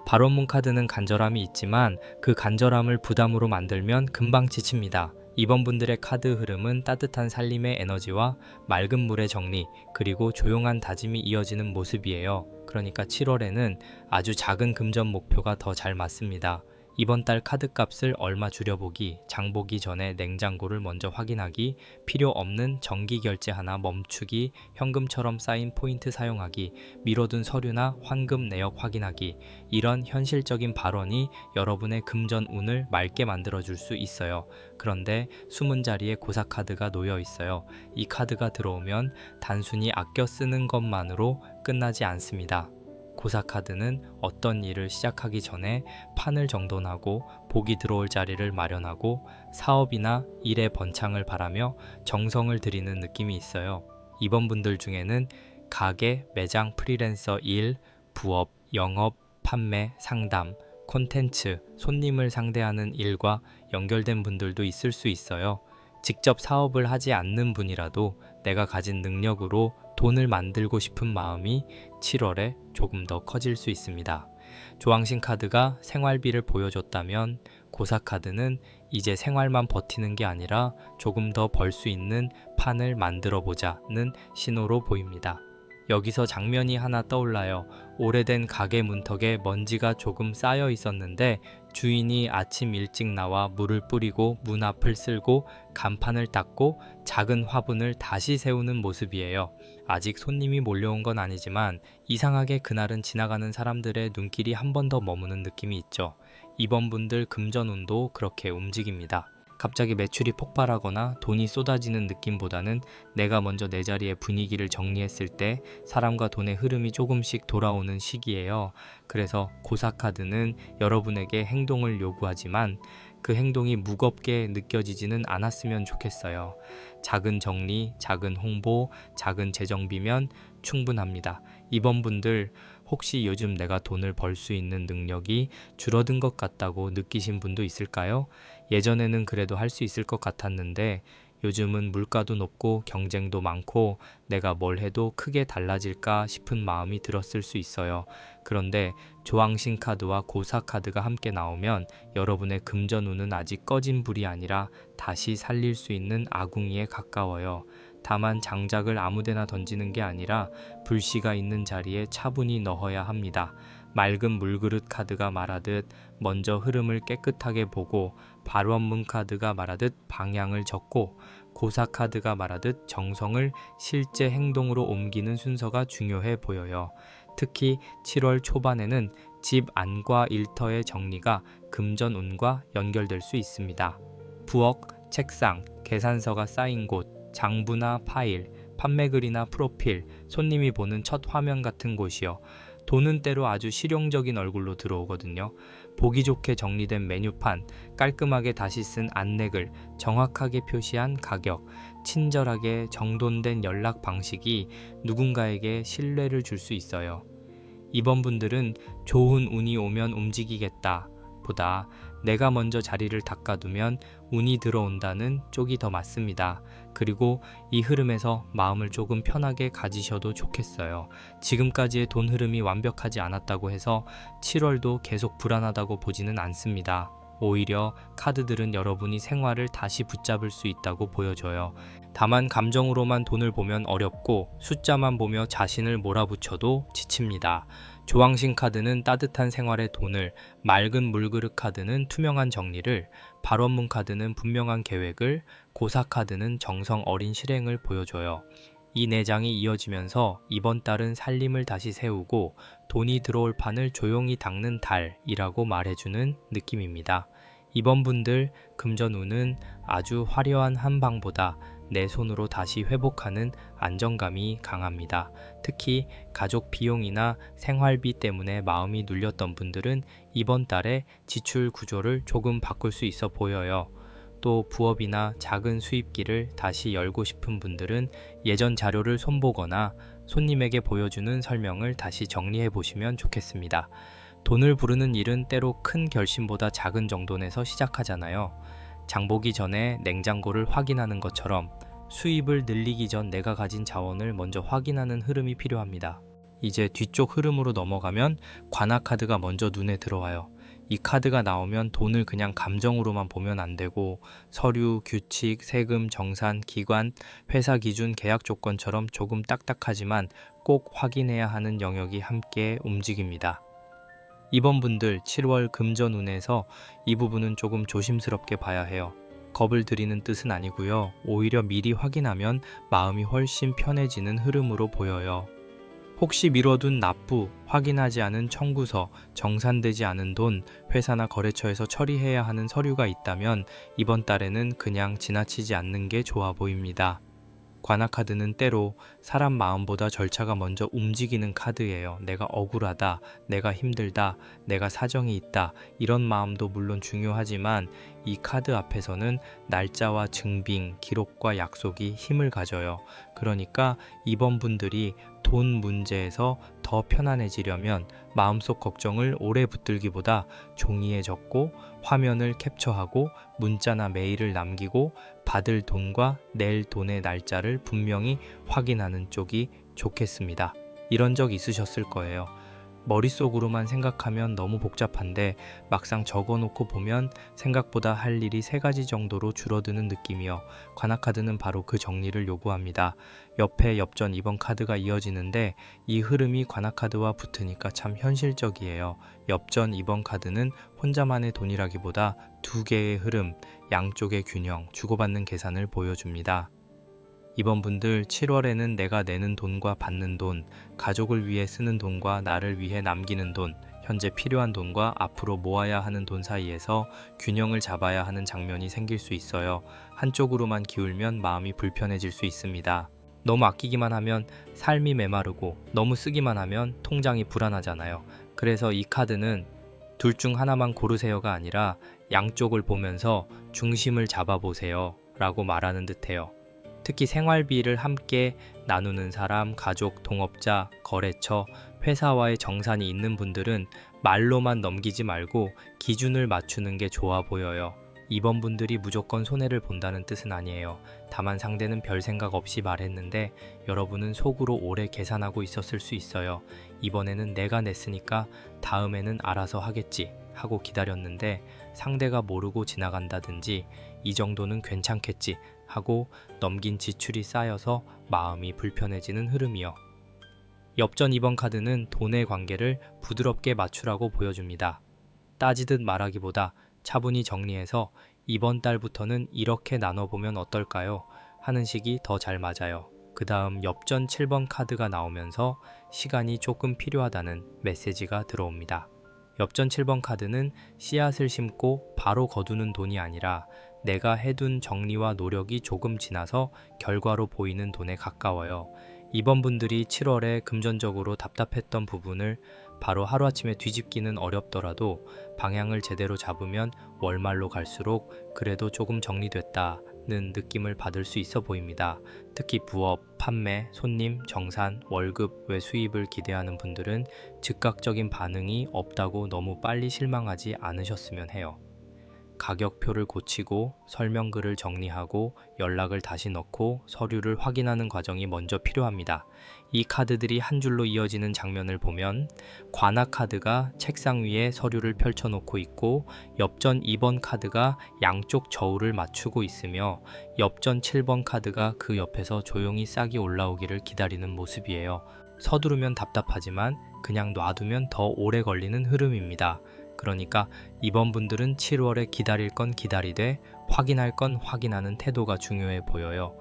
발원문 카드는 간절함이 있지만 그 간절함을 부담으로 만들면 금방 지칩니다. 이번 분들의 카드 흐름은 따뜻한 살림의 에너지와 맑은 물의 정리, 그리고 조용한 다짐이 이어지는 모습이에요. 그러니까 7월에는 아주 작은 금전 목표가 더 잘 맞습니다. 이번 달 카드 값을 얼마 줄여보기, 장 보기 전에 냉장고를 먼저 확인하기, 필요 없는 정기 결제 하나 멈추기, 현금처럼 쌓인 포인트 사용하기, 미뤄둔 서류나 환급 내역 확인하기, 이런 현실적인 발언이 여러분의 금전 운을 맑게 만들어줄 수 있어요. 그런데 숨은 자리에 고사 카드가 놓여 있어요. 이 카드가 들어오면 단순히 아껴 쓰는 것만으로 끝나지 않습니다. 고사 카드는 어떤 일을 시작하기 전에 판을 정돈하고 복이 들어올 자리를 마련하고 사업이나 일의 번창을 바라며 정성을 들이는 느낌이 있어요. 이번 분들 중에는 가게, 매장, 프리랜서 일, 부업, 영업, 판매, 상담, 콘텐츠, 손님을 상대하는 일과 연결된 분들도 있을 수 있어요. 직접 사업을 하지 않는 분이라도 내가 가진 능력으로 돈을 만들고 싶은 마음이 7월에 조금 더 커질 수 있습니다. 조항신 카드가 생활비를 보여줬다면 고사 카드는 이제 생활만 버티는 게 아니라 조금 더 벌 수 있는 판을 만들어 보자는 신호로 보입니다. 여기서 장면이 하나 떠올라요. 오래된 가게 문턱에 먼지가 조금 쌓여 있었는데 주인이 아침 일찍 나와 물을 뿌리고 문 앞을 쓸고 간판을 닦고 작은 화분을 다시 세우는 모습이에요. 아직 손님이 몰려온 건 아니지만 이상하게 그날은 지나가는 사람들의 눈길이 한 번 더 머무는 느낌이 있죠. 이번 분들 금전운도 그렇게 움직입니다. 갑자기 매출이 폭발하거나 돈이 쏟아지는 느낌보다는 내가 먼저 내 자리의 분위기를 정리했을 때 사람과 돈의 흐름이 조금씩 돌아오는 시기예요. 그래서 고사 카드는 여러분에게 행동을 요구하지만 그 행동이 무겁게 느껴지지는 않았으면 좋겠어요. 작은 정리, 작은 홍보, 작은 재정비면 충분합니다. 이번 분들 혹시 요즘 내가 돈을 벌 수 있는 능력이 줄어든 것 같다고 느끼신 분도 있을까요? 예전에는 그래도 할 수 있을 것 같았는데 요즘은 물가도 높고 경쟁도 많고 내가 뭘 해도 크게 달라질까 싶은 마음이 들었을 수 있어요. 그런데 조항신 카드와 고사 카드가 함께 나오면 여러분의 금전운은 아직 꺼진 불이 아니라 다시 살릴 수 있는 아궁이에 가까워요. 다만 장작을 아무데나 던지는 게 아니라 불씨가 있는 자리에 차분히 넣어야 합니다. 맑은 물그릇 카드가 말하듯 먼저 흐름을 깨끗하게 보고, 발원문 카드가 말하듯 방향을 적고, 고사 카드가 말하듯 정성을 실제 행동으로 옮기는 순서가 중요해 보여요. 특히 7월 초반에는 집 안과 일터의 정리가 금전운과 연결될 수 있습니다. 부엌, 책상, 계산서가 쌓인 곳, 장부나 파일, 판매글이나 프로필, 손님이 보는 첫 화면 같은 곳이요. 돈은 때로 아주 실용적인 얼굴로 들어오거든요. 보기 좋게 정리된 메뉴판, 깔끔하게 다시 쓴 안내글, 정확하게 표시한 가격, 친절하게 정돈된 연락 방식이 누군가에게 신뢰를 줄 수 있어요. 이번 분들은 좋은 운이 오면 움직이겠다 보다 내가 먼저 자리를 닦아두면 운이 들어온다는 쪽이 더 맞습니다. 그리고 이 흐름에서 마음을 조금 편하게 가지셔도 좋겠어요. 지금까지의 돈 흐름이 완벽하지 않았다고 해서 7월도 계속 불안하다고 보지는 않습니다. 오히려 카드들은 여러분이 생활을 다시 붙잡을 수 있다고 보여줘요. 다만 감정으로만 돈을 보면 어렵고 숫자만 보며 자신을 몰아붙여도 지칩니다. 조왕신 카드는 따뜻한 생활의 돈을, 맑은 물그릇 카드는 투명한 정리를, 발원문 카드는 분명한 계획을, 고사 카드는 정성 어린 실행을 보여줘요. 이 네 장이 이어지면서 이번 달은 살림을 다시 세우고 돈이 들어올 판을 조용히 닦는 달이라고 말해주는 느낌입니다. 이번 분들 금전운은 아주 화려한 한방보다 내 손으로 다시 회복하는 안정감이 강합니다. 특히 가족 비용이나 생활비 때문에 마음이 눌렸던 분들은 이번 달에 지출 구조를 조금 바꿀 수 있어 보여요. 또 부업이나 작은 수입기를 다시 열고 싶은 분들은 예전 자료를 손보거나 손님에게 보여주는 설명을 다시 정리해 보시면 좋겠습니다. 돈을 부르는 일은 때로 큰 결심보다 작은 정돈에서 시작하잖아요. 장보기 전에 냉장고를 확인하는 것처럼 수입을 늘리기 전 내가 가진 자원을 먼저 확인하는 흐름이 필요합니다. 이제 뒤쪽 흐름으로 넘어가면 관아 카드가 먼저 눈에 들어와요. 이 카드가 나오면 돈을 그냥 감정으로만 보면 안 되고 서류, 규칙, 세금, 정산, 기관, 회사 기준, 계약 조건처럼 조금 딱딱하지만 꼭 확인해야 하는 영역이 함께 움직입니다. 이번 분들 7월 금전운에서 이 부분은 조금 조심스럽게 봐야 해요. 겁을 들이는 뜻은 아니고요. 오히려 미리 확인하면 마음이 훨씬 편해지는 흐름으로 보여요. 혹시 미뤄둔 납부, 확인하지 않은 청구서, 정산되지 않은 돈, 회사나 거래처에서 처리해야 하는 서류가 있다면 이번 달에는 그냥 지나치지 않는 게 좋아 보입니다. 관아 카드는 때로 사람 마음보다 절차가 먼저 움직이는 카드예요. 내가 억울하다, 내가 힘들다, 내가 사정이 있다, 이런 마음도 물론 중요하지만 이 카드 앞에서는 날짜와 증빙, 기록과 약속이 힘을 가져요. 그러니까 이번 분들이 돈 문제에서 더 편안해지려면 마음속 걱정을 오래 붙들기보다 종이에 적고 화면을 캡처하고 문자나 메일을 남기고 받을 돈과 낼 돈의 날짜를 분명히 확인하는 쪽이 좋겠습니다. 이런 적 있으셨을 거예요. 머릿속으로만 생각하면 너무 복잡한데 막상 적어놓고 보면 생각보다 할 일이 3가지 정도로 줄어드는 느낌이요. 관아 카드는 바로 그 정리를 요구합니다. 옆에 엽전 2번 카드가 이어지는데 이 흐름이 관아 카드와 붙으니까 참 현실적이에요. 엽전 2번 카드는 혼자만의 돈이라기보다 2개의 흐름, 양쪽의 균형, 주고받는 계산을 보여줍니다. 이번 분들 7월에는 내가 내는 돈과 받는 돈, 가족을 위해 쓰는 돈과 나를 위해 남기는 돈, 현재 필요한 돈과 앞으로 모아야 하는 돈 사이에서 균형을 잡아야 하는 장면이 생길 수 있어요. 한쪽으로만 기울면 마음이 불편해질 수 있습니다. 너무 아끼기만 하면 삶이 메마르고 너무 쓰기만 하면 통장이 불안하잖아요. 그래서 이 카드는 둘 중 하나만 고르세요가 아니라 양쪽을 보면서 중심을 잡아보세요 라고 말하는 듯해요. 특히 생활비를 함께 나누는 사람, 가족, 동업자, 거래처, 회사와의 정산이 있는 분들은 말로만 넘기지 말고 기준을 맞추는 게 좋아 보여요. 이번 분들이 무조건 손해를 본다는 뜻은 아니에요. 다만 상대는 별 생각 없이 말했는데 여러분은 속으로 오래 계산하고 있었을 수 있어요. 이번에는 내가 냈으니까 다음에는 알아서 하겠지 하고 기다렸는데 상대가 모르고 지나간다든지 이 정도는 괜찮겠지 하고 넘긴 지출이 쌓여서 마음이 불편해지는 흐름이요. 엽전 2번 카드는 돈의 관계를 부드럽게 맞추라고 보여줍니다. 따지듯 말하기보다 차분히 정리해서 이번 달부터는 이렇게 나눠보면 어떨까요? 하는 식이 더 잘 맞아요. 그 다음 엽전 7번 카드가 나오면서 시간이 조금 필요하다는 메시지가 들어옵니다. 엽전 7번 카드는 씨앗을 심고 바로 거두는 돈이 아니라 내가 해둔 정리와 노력이 조금 지나서 결과로 보이는 돈에 가까워요. 이번 분들이 7월에 금전적으로 답답했던 부분을 바로 하루아침에 뒤집기는 어렵더라도 방향을 제대로 잡으면 월말로 갈수록 그래도 조금 정리됐다는 느낌을 받을 수 있어 보입니다. 특히 부업, 판매, 손님, 정산, 월급 외 수입을 기대하는 분들은 즉각적인 반응이 없다고 너무 빨리 실망하지 않으셨으면 해요. 가격표를 고치고 설명글을 정리하고 연락을 다시 넣고 서류를 확인하는 과정이 먼저 필요합니다. 이 카드들이 한 줄로 이어지는 장면을 보면 관악 카드가 책상 위에 서류를 펼쳐놓고 있고 엽전 2번 카드가 양쪽 저울을 맞추고 있으며 엽전 7번 카드가 그 옆에서 조용히 싹이 올라오기를 기다리는 모습이에요. 서두르면 답답하지만 그냥 놔두면 더 오래 걸리는 흐름입니다. 그러니까 이번 분들은 7월에 기다릴 건 기다리되 확인할 건 확인하는 태도가 중요해 보여요.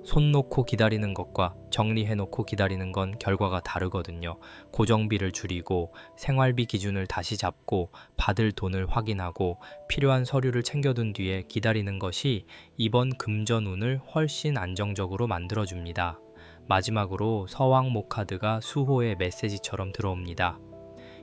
손 놓고 기다리는 것과 정리해 놓고 기다리는 건 결과가 다르거든요. 고정비를 줄이고 생활비 기준을 다시 잡고 받을 돈을 확인하고 필요한 서류를 챙겨둔 뒤에 기다리는 것이 이번 금전운을 훨씬 안정적으로 만들어줍니다. 마지막으로 서왕목 카드가 수호의 메시지처럼 들어옵니다.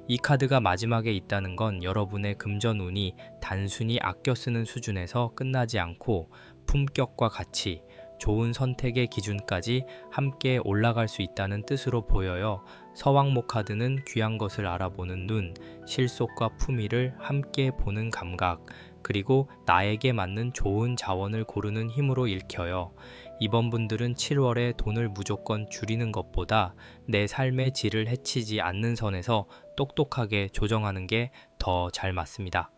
이 카드가 마지막에 있다는 건 여러분의 금전운이 단순히 아껴 쓰는 수준에서 끝나지 않고 품격과 가치, 좋은 선택의 기준까지 함께 올라갈 수 있다는 뜻으로 보여요. 서왕목 카드는 귀한 것을 알아보는 눈, 실속과 품위를 함께 보는 감각, 그리고 나에게 맞는 좋은 자원을 고르는 힘으로 읽혀요. 이번 분들은 7월에 돈을 무조건 줄이는 것보다 내 삶의 질을 해치지 않는 선에서 똑똑하게 조정하는 게 더 잘 맞습니다.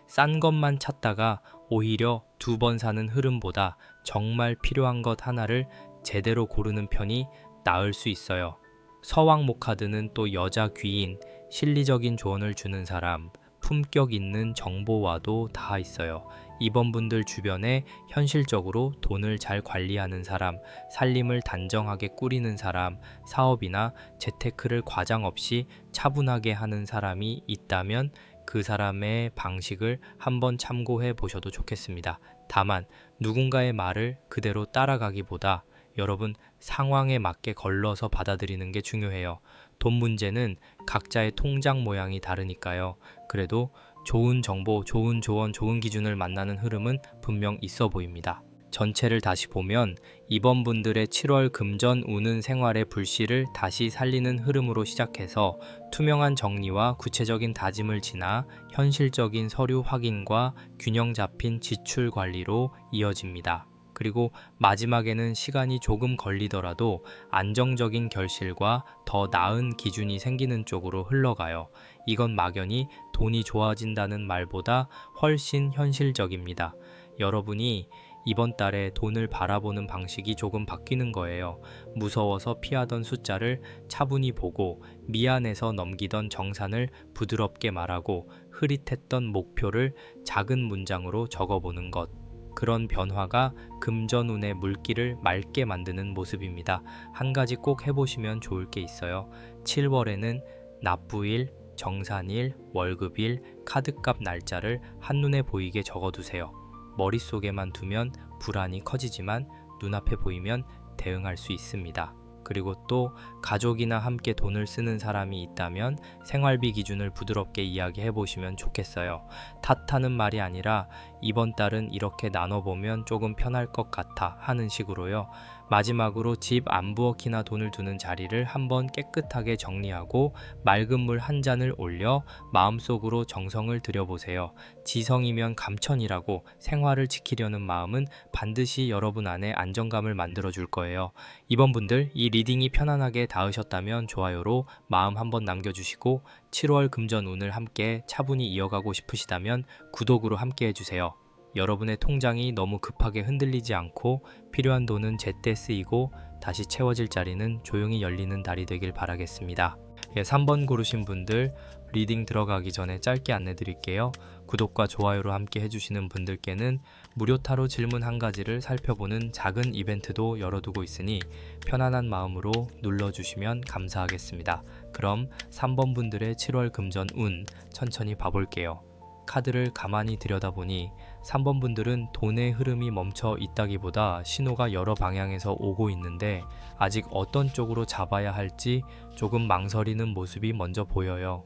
싼 것만 찾다가 오히려 2번 사는 흐름보다 정말 필요한 것 하나를 제대로 고르는 편이 나을 수 있어요. 서왕목 카드는 또 여자 귀인, 실리적인 조언을 주는 사람, 품격 있는 정보와도 닿아 있어요. 이번 분들 주변에 현실적으로 돈을 잘 관리하는 사람, 살림을 단정하게 꾸리는 사람, 사업이나 재테크를 과장 없이 차분하게 하는 사람이 있다면 그 사람의 방식을 한번 참고해 보셔도 좋겠습니다. 다만 누군가의 말을 그대로 따라가기보다 여러분 상황에 맞게 걸러서 받아들이는 게 중요해요. 돈 문제는 각자의 통장 모양이 다르니까요. 그래도 좋은 정보, 좋은 조언, 좋은 기준을 만나는 흐름은 분명 있어 보입니다. 전체를 다시 보면 이번 분들의 7월 금전 운은 생활의 불씨를 다시 살리는 흐름으로 시작해서 투명한 정리와 구체적인 다짐을 지나 현실적인 서류 확인과 균형 잡힌 지출 관리로 이어집니다. 그리고 마지막에는 시간이 조금 걸리더라도 안정적인 결실과 더 나은 기준이 생기는 쪽으로 흘러가요. 이건 막연히 돈이 좋아진다는 말보다 훨씬 현실적입니다. 여러분이 이번 달에 돈을 바라보는 방식이 조금 바뀌는 거예요. 무서워서 피하던 숫자를 차분히 보고 미안해서 넘기던 정산을 부드럽게 말하고 흐릿했던 목표를 작은 문장으로 적어보는 것. 그런 변화가 금전운의 물기를 맑게 만드는 모습입니다. 한 가지 꼭 해보시면 좋을 게 있어요. 7월에는 납부일, 정산일, 월급일, 카드값 날짜를 한눈에 보이게 적어두세요. 머릿속에만 두면 불안이 커지지만 눈앞에 보이면 대응할 수 있습니다. 그리고 또 가족이나 함께 돈을 쓰는 사람이 있다면 생활비 기준을 부드럽게 이야기해 보시면 좋겠어요. 탓하는 말이 아니라 이번 달은 이렇게 나눠보면 조금 편할 것 같아 하는 식으로요. 마지막으로 집 안부엌이나 돈을 두는 자리를 한번 깨끗하게 정리하고 맑은 물 한 잔을 올려 마음속으로 정성을 들여보세요. 지성이면 감천이라고 생활을 지키려는 마음은 반드시 여러분 안에 안정감을 만들어줄 거예요. 이번 분들 이 리딩이 편안하게 닿으셨다면 좋아요로 마음 한번 남겨주시고 7월 금전 운을 함께 차분히 이어가고 싶으시다면 구독으로 함께 해주세요. 여러분의 통장이 너무 급하게 흔들리지 않고 필요한 돈은 제때 쓰이고 다시 채워질 자리는 조용히 열리는 달이 되길 바라겠습니다. 3번 고르신 분들 리딩 들어가기 전에 짧게 안내 드릴게요. 구독과 좋아요로 함께 해주시는 분들께는 무료 타로 질문 한 가지를 살펴보는 작은 이벤트도 열어두고 있으니 편안한 마음으로 눌러주시면 감사하겠습니다. 그럼 3번 분들의 7월 금전 운 천천히 봐볼게요. 카드를 가만히 들여다보니 3번 분들은 돈의 흐름이 멈춰 있다기보다 신호가 여러 방향에서 오고 있는데 아직 어떤 쪽으로 잡아야 할지 조금 망설이는 모습이 먼저 보여요.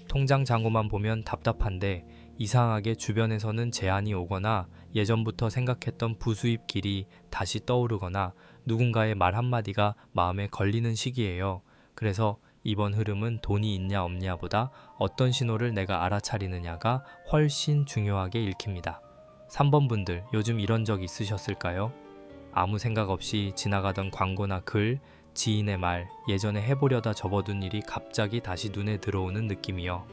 통장 잔고만 보면 답답한데 이상하게 주변에서는 제안이 오거나 예전부터 생각했던 부수입 길이 다시 떠오르거나 누군가의 말 한마디가 마음에 걸리는 시기예요. 그래서 이번 흐름은 돈이 있냐 없냐보다 어떤 신호를 내가 알아차리느냐가 훨씬 중요하게 읽힙니다. 3번 분들, 요즘 이런 적 있으셨을까요? 아무 생각 없이 지나가던 광고나 글, 지인의 말, 예전에 해보려다 접어둔 일이 갑자기 다시 눈에 들어오는 느낌이요.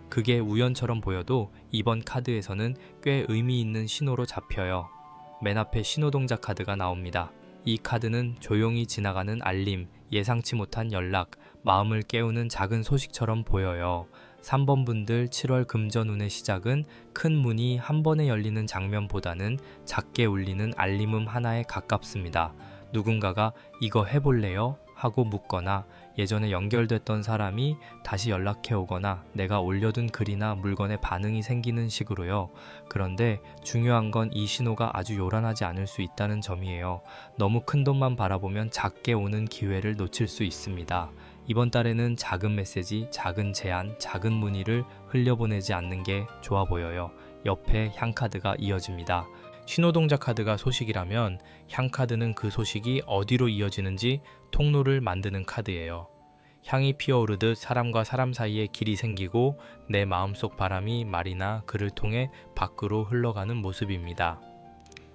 그게 우연처럼 보여도 이번 카드에서는 꽤 의미 있는 신호로 잡혀요. 맨 앞에 신호동작 카드가 나옵니다. 이 카드는 조용히 지나가는 알림, 예상치 못한 연락, 마음을 깨우는 작은 소식처럼 보여요. 3번 분들 7월 금전운의 시작은 큰 문이 한 번에 열리는 장면보다는 작게 울리는 알림음 하나에 가깝습니다. 누군가가 이거 해볼래요? 하고 묻거나 예전에 연결됐던 사람이 다시 연락해 오거나 내가 올려둔 글이나 물건에 반응이 생기는 식으로요. 그런데 중요한 건 이 신호가 아주 요란하지 않을 수 있다는 점이에요. 너무 큰 돈만 바라보면 작게 오는 기회를 놓칠 수 있습니다. 이번 달에는 작은 메시지, 작은 제안, 작은 문의를 흘려보내지 않는 게 좋아 보여요. 옆에 향카드가 이어집니다. 신호동작 카드가 소식이라면 향카드는 그 소식이 어디로 이어지는지 통로를 만드는 카드예요. 향이 피어오르듯 사람과 사람 사이에 길이 생기고 내 마음속 바람이 말이나 글을 통해 밖으로 흘러가는 모습입니다.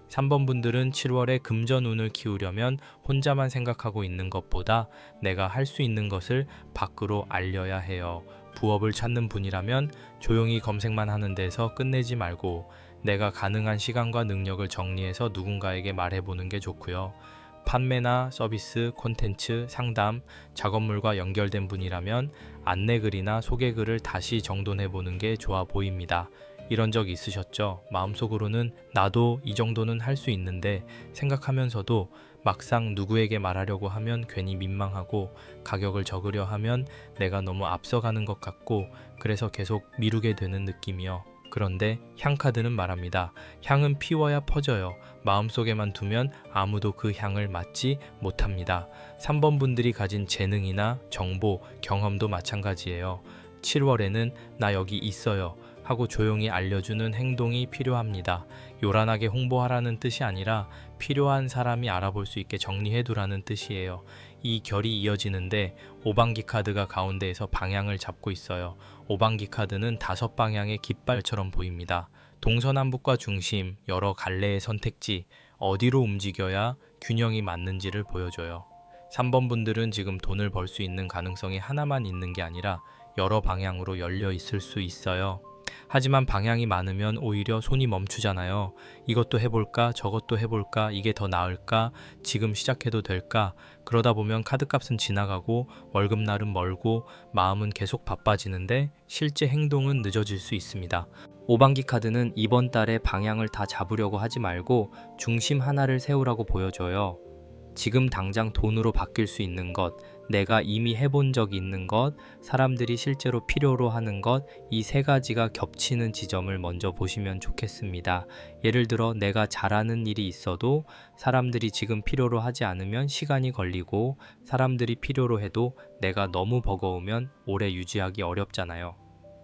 3번 분들은 7월에 금전운을 키우려면 혼자만 생각하고 있는 것보다 내가 할 수 있는 것을 밖으로 알려야 해요. 부업을 찾는 분이라면 조용히 검색만 하는 데서 끝내지 말고 내가 가능한 시간과 능력을 정리해서 누군가에게 말해보는 게 좋고요. 판매나 서비스, 콘텐츠, 상담, 작업물과 연결된 분이라면 안내글이나 소개글을 다시 정돈해보는 게 좋아 보입니다. 이런 적 있으셨죠? 마음속으로는 나도 이 정도는 할 수 있는데 생각하면서도 막상 누구에게 말하려고 하면 괜히 민망하고 가격을 적으려 하면 내가 너무 앞서가는 것 같고 그래서 계속 미루게 되는 느낌이요. 그런데 향카드는 말합니다. 향은 피워야 퍼져요. 마음속에만 두면 아무도 그 향을 맡지 못합니다. 3번 분들이 가진 재능이나 정보, 경험도 마찬가지예요. 7월에는 나 여기 있어요 하고 조용히 알려주는 행동이 필요합니다. 요란하게 홍보하라는 뜻이 아니라 필요한 사람이 알아볼 수 있게 정리해두라는 뜻이에요. 이 결이 이어지는데 오방기 카드가 가운데에서 방향을 잡고 있어요. 오방기 카드는 5방향의 깃발처럼 보입니다. 동서남북과 중심, 여러 갈래의 선택지, 어디로 움직여야 균형이 맞는지를 보여줘요. 3번 분들은 지금 돈을 벌 수 있는 가능성이 하나만 있는 게 아니라 여러 방향으로 열려 있을 수 있어요. 하지만 방향이 많으면 오히려 손이 멈추잖아요. 이것도 해볼까? 저것도 해볼까? 이게 더 나을까? 지금 시작해도 될까? 그러다 보면 카드값은 지나가고 월급날은 멀고 마음은 계속 바빠지는데 실제 행동은 늦어질 수 있습니다. 오방기 카드는 이번 달에 방향을 다 잡으려고 하지 말고 중심 하나를 세우라고 보여줘요. 지금 당장 돈으로 바뀔 수 있는 것, 내가 이미 해본 적이 있는 것, 사람들이 실제로 필요로 하는 것, 이 3가지가 겹치는 지점을 먼저 보시면 좋겠습니다. 예를 들어 내가 잘하는 일이 있어도 사람들이 지금 필요로 하지 않으면 시간이 걸리고 사람들이 필요로 해도 내가 너무 버거우면 오래 유지하기 어렵잖아요.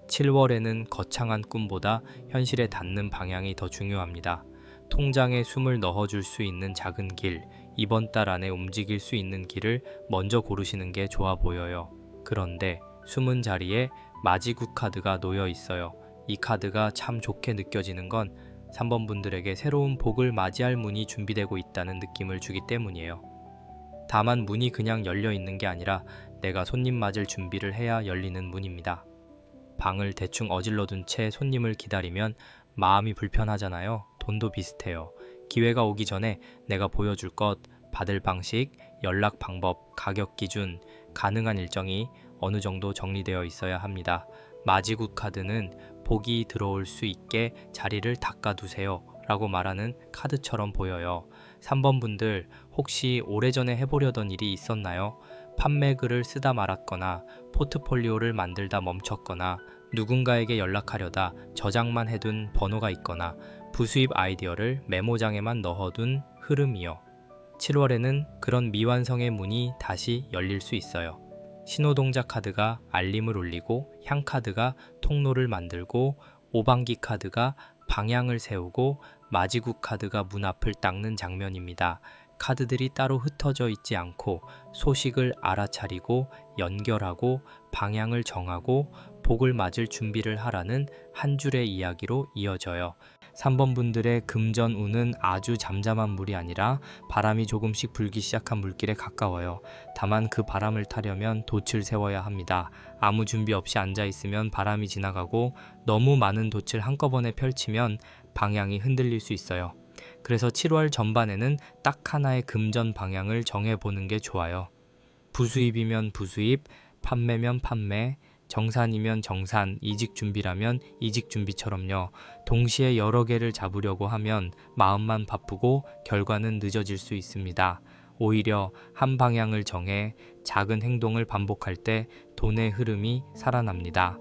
7월에는 거창한 꿈보다 현실에 닿는 방향이 더 중요합니다. 통장에 숨을 넣어줄 수 있는 작은 길, 이번 달 안에 움직일 수 있는 길을 먼저 고르시는 게 좋아 보여요. 그런데 숨은 자리에 마지구 카드가 놓여 있어요. 이 카드가 참 좋게 느껴지는 건 3번 분들에게 새로운 복을 맞이할 문이 준비되고 있다는 느낌을 주기 때문이에요. 다만 문이 그냥 열려 있는 게 아니라 내가 손님 맞을 준비를 해야 열리는 문입니다. 방을 대충 어질러둔 채 손님을 기다리면 마음이 불편하잖아요. 돈도 비슷해요. 기회가 오기 전에 내가 보여줄 것, 받을 방식, 연락 방법, 가격 기준, 가능한 일정이 어느 정도 정리되어 있어야 합니다. 마지구 카드는 복이 들어올 수 있게 자리를 닦아두세요 라고 말하는 카드처럼 보여요. 3번 분들 혹시 오래전에 해보려던 일이 있었나요? 판매 글을 쓰다 말았거나 포트폴리오를 만들다 멈췄거나 누군가에게 연락하려다 저장만 해둔 번호가 있거나 부수입 아이디어를 메모장에만 넣어둔 흐름이요. 7월에는 그런 미완성의 문이 다시 열릴 수 있어요. 신호동작 카드가 알림을 울리고 향카드가 통로를 만들고 오방기 카드가 방향을 세우고 마지구 카드가 문 앞을 닦는 장면입니다. 카드들이 따로 흩어져 있지 않고 소식을 알아차리고 연결하고 방향을 정하고 복을 맞을 준비를 하라는 한 줄의 이야기로 이어져요. 3번 분들의 금전 운은 아주 잠잠한 물이 아니라 바람이 조금씩 불기 시작한 물길에 가까워요. 다만 그 바람을 타려면 돛을 세워야 합니다. 아무 준비 없이 앉아 있으면 바람이 지나가고 너무 많은 돛을 한꺼번에 펼치면 방향이 흔들릴 수 있어요. 그래서 7월 전반에는 딱 하나의 금전 방향을 정해보는 게 좋아요. 부수입이면 부수입, 판매면 판매, 정산이면 정산, 이직 준비라면 이직 준비처럼요. 동시에 여러 개를 잡으려고 하면 마음만 바쁘고 결과는 늦어질 수 있습니다. 오히려 한 방향을 정해 작은 행동을 반복할 때 돈의 흐름이 살아납니다.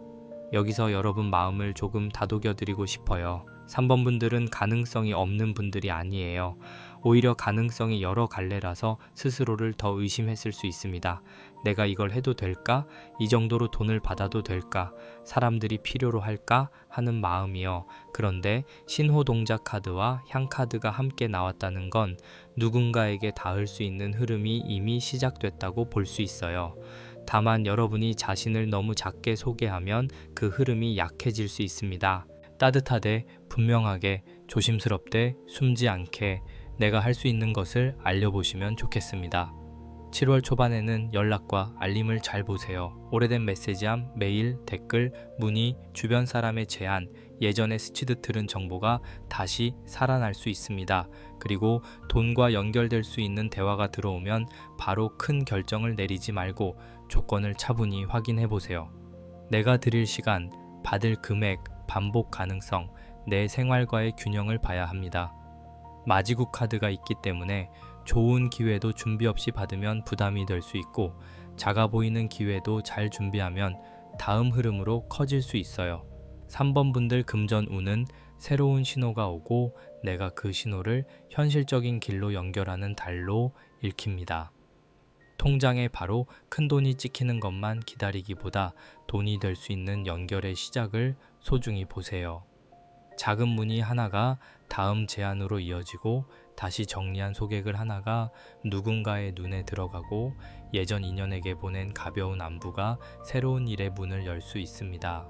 여기서 여러분 마음을 조금 다독여 드리고 싶어요. 3번 분들은 가능성이 없는 분들이 아니에요. 오히려 가능성이 여러 갈래라서 스스로를 더 의심했을 수 있습니다. 내가 이걸 해도 될까? 이 정도로 돈을 받아도 될까? 사람들이 필요로 할까? 하는 마음이요. 그런데 신호 동작 카드와 향 카드가 함께 나왔다는 건 누군가에게 닿을 수 있는 흐름이 이미 시작됐다고 볼 수 있어요. 다만 여러분이 자신을 너무 작게 소개하면 그 흐름이 약해질 수 있습니다. 따뜻하되 분명하게 조심스럽되 숨지 않게 내가 할 수 있는 것을 알려보시면 좋겠습니다. 7월 초반에는 연락과 알림을 잘 보세요. 오래된 메시지함, 메일, 댓글, 문의, 주변 사람의 제안, 예전에 스치듯 들은 정보가 다시 살아날 수 있습니다. 그리고 돈과 연결될 수 있는 대화가 들어오면 바로 큰 결정을 내리지 말고 조건을 차분히 확인해 보세요. 내가 드릴 시간, 받을 금액, 반복 가능성, 내 생활과의 균형을 봐야 합니다. 마지국 카드가 있기 때문에 좋은 기회도 준비 없이 받으면 부담이 될 수 있고 작아 보이는 기회도 잘 준비하면 다음 흐름으로 커질 수 있어요. 3번 분들 금전 운은 새로운 신호가 오고 내가 그 신호를 현실적인 길로 연결하는 달로 읽힙니다. 통장에 바로 큰돈이 찍히는 것만 기다리기보다 돈이 될 수 있는 연결의 시작을 소중히 보세요. 작은 문의 하나가 다음 제안으로 이어지고 다시 정리한 소객을 하나가 누군가의 눈에 들어가고 예전 인연에게 보낸 가벼운 안부가 새로운 일의 문을 열 수 있습니다.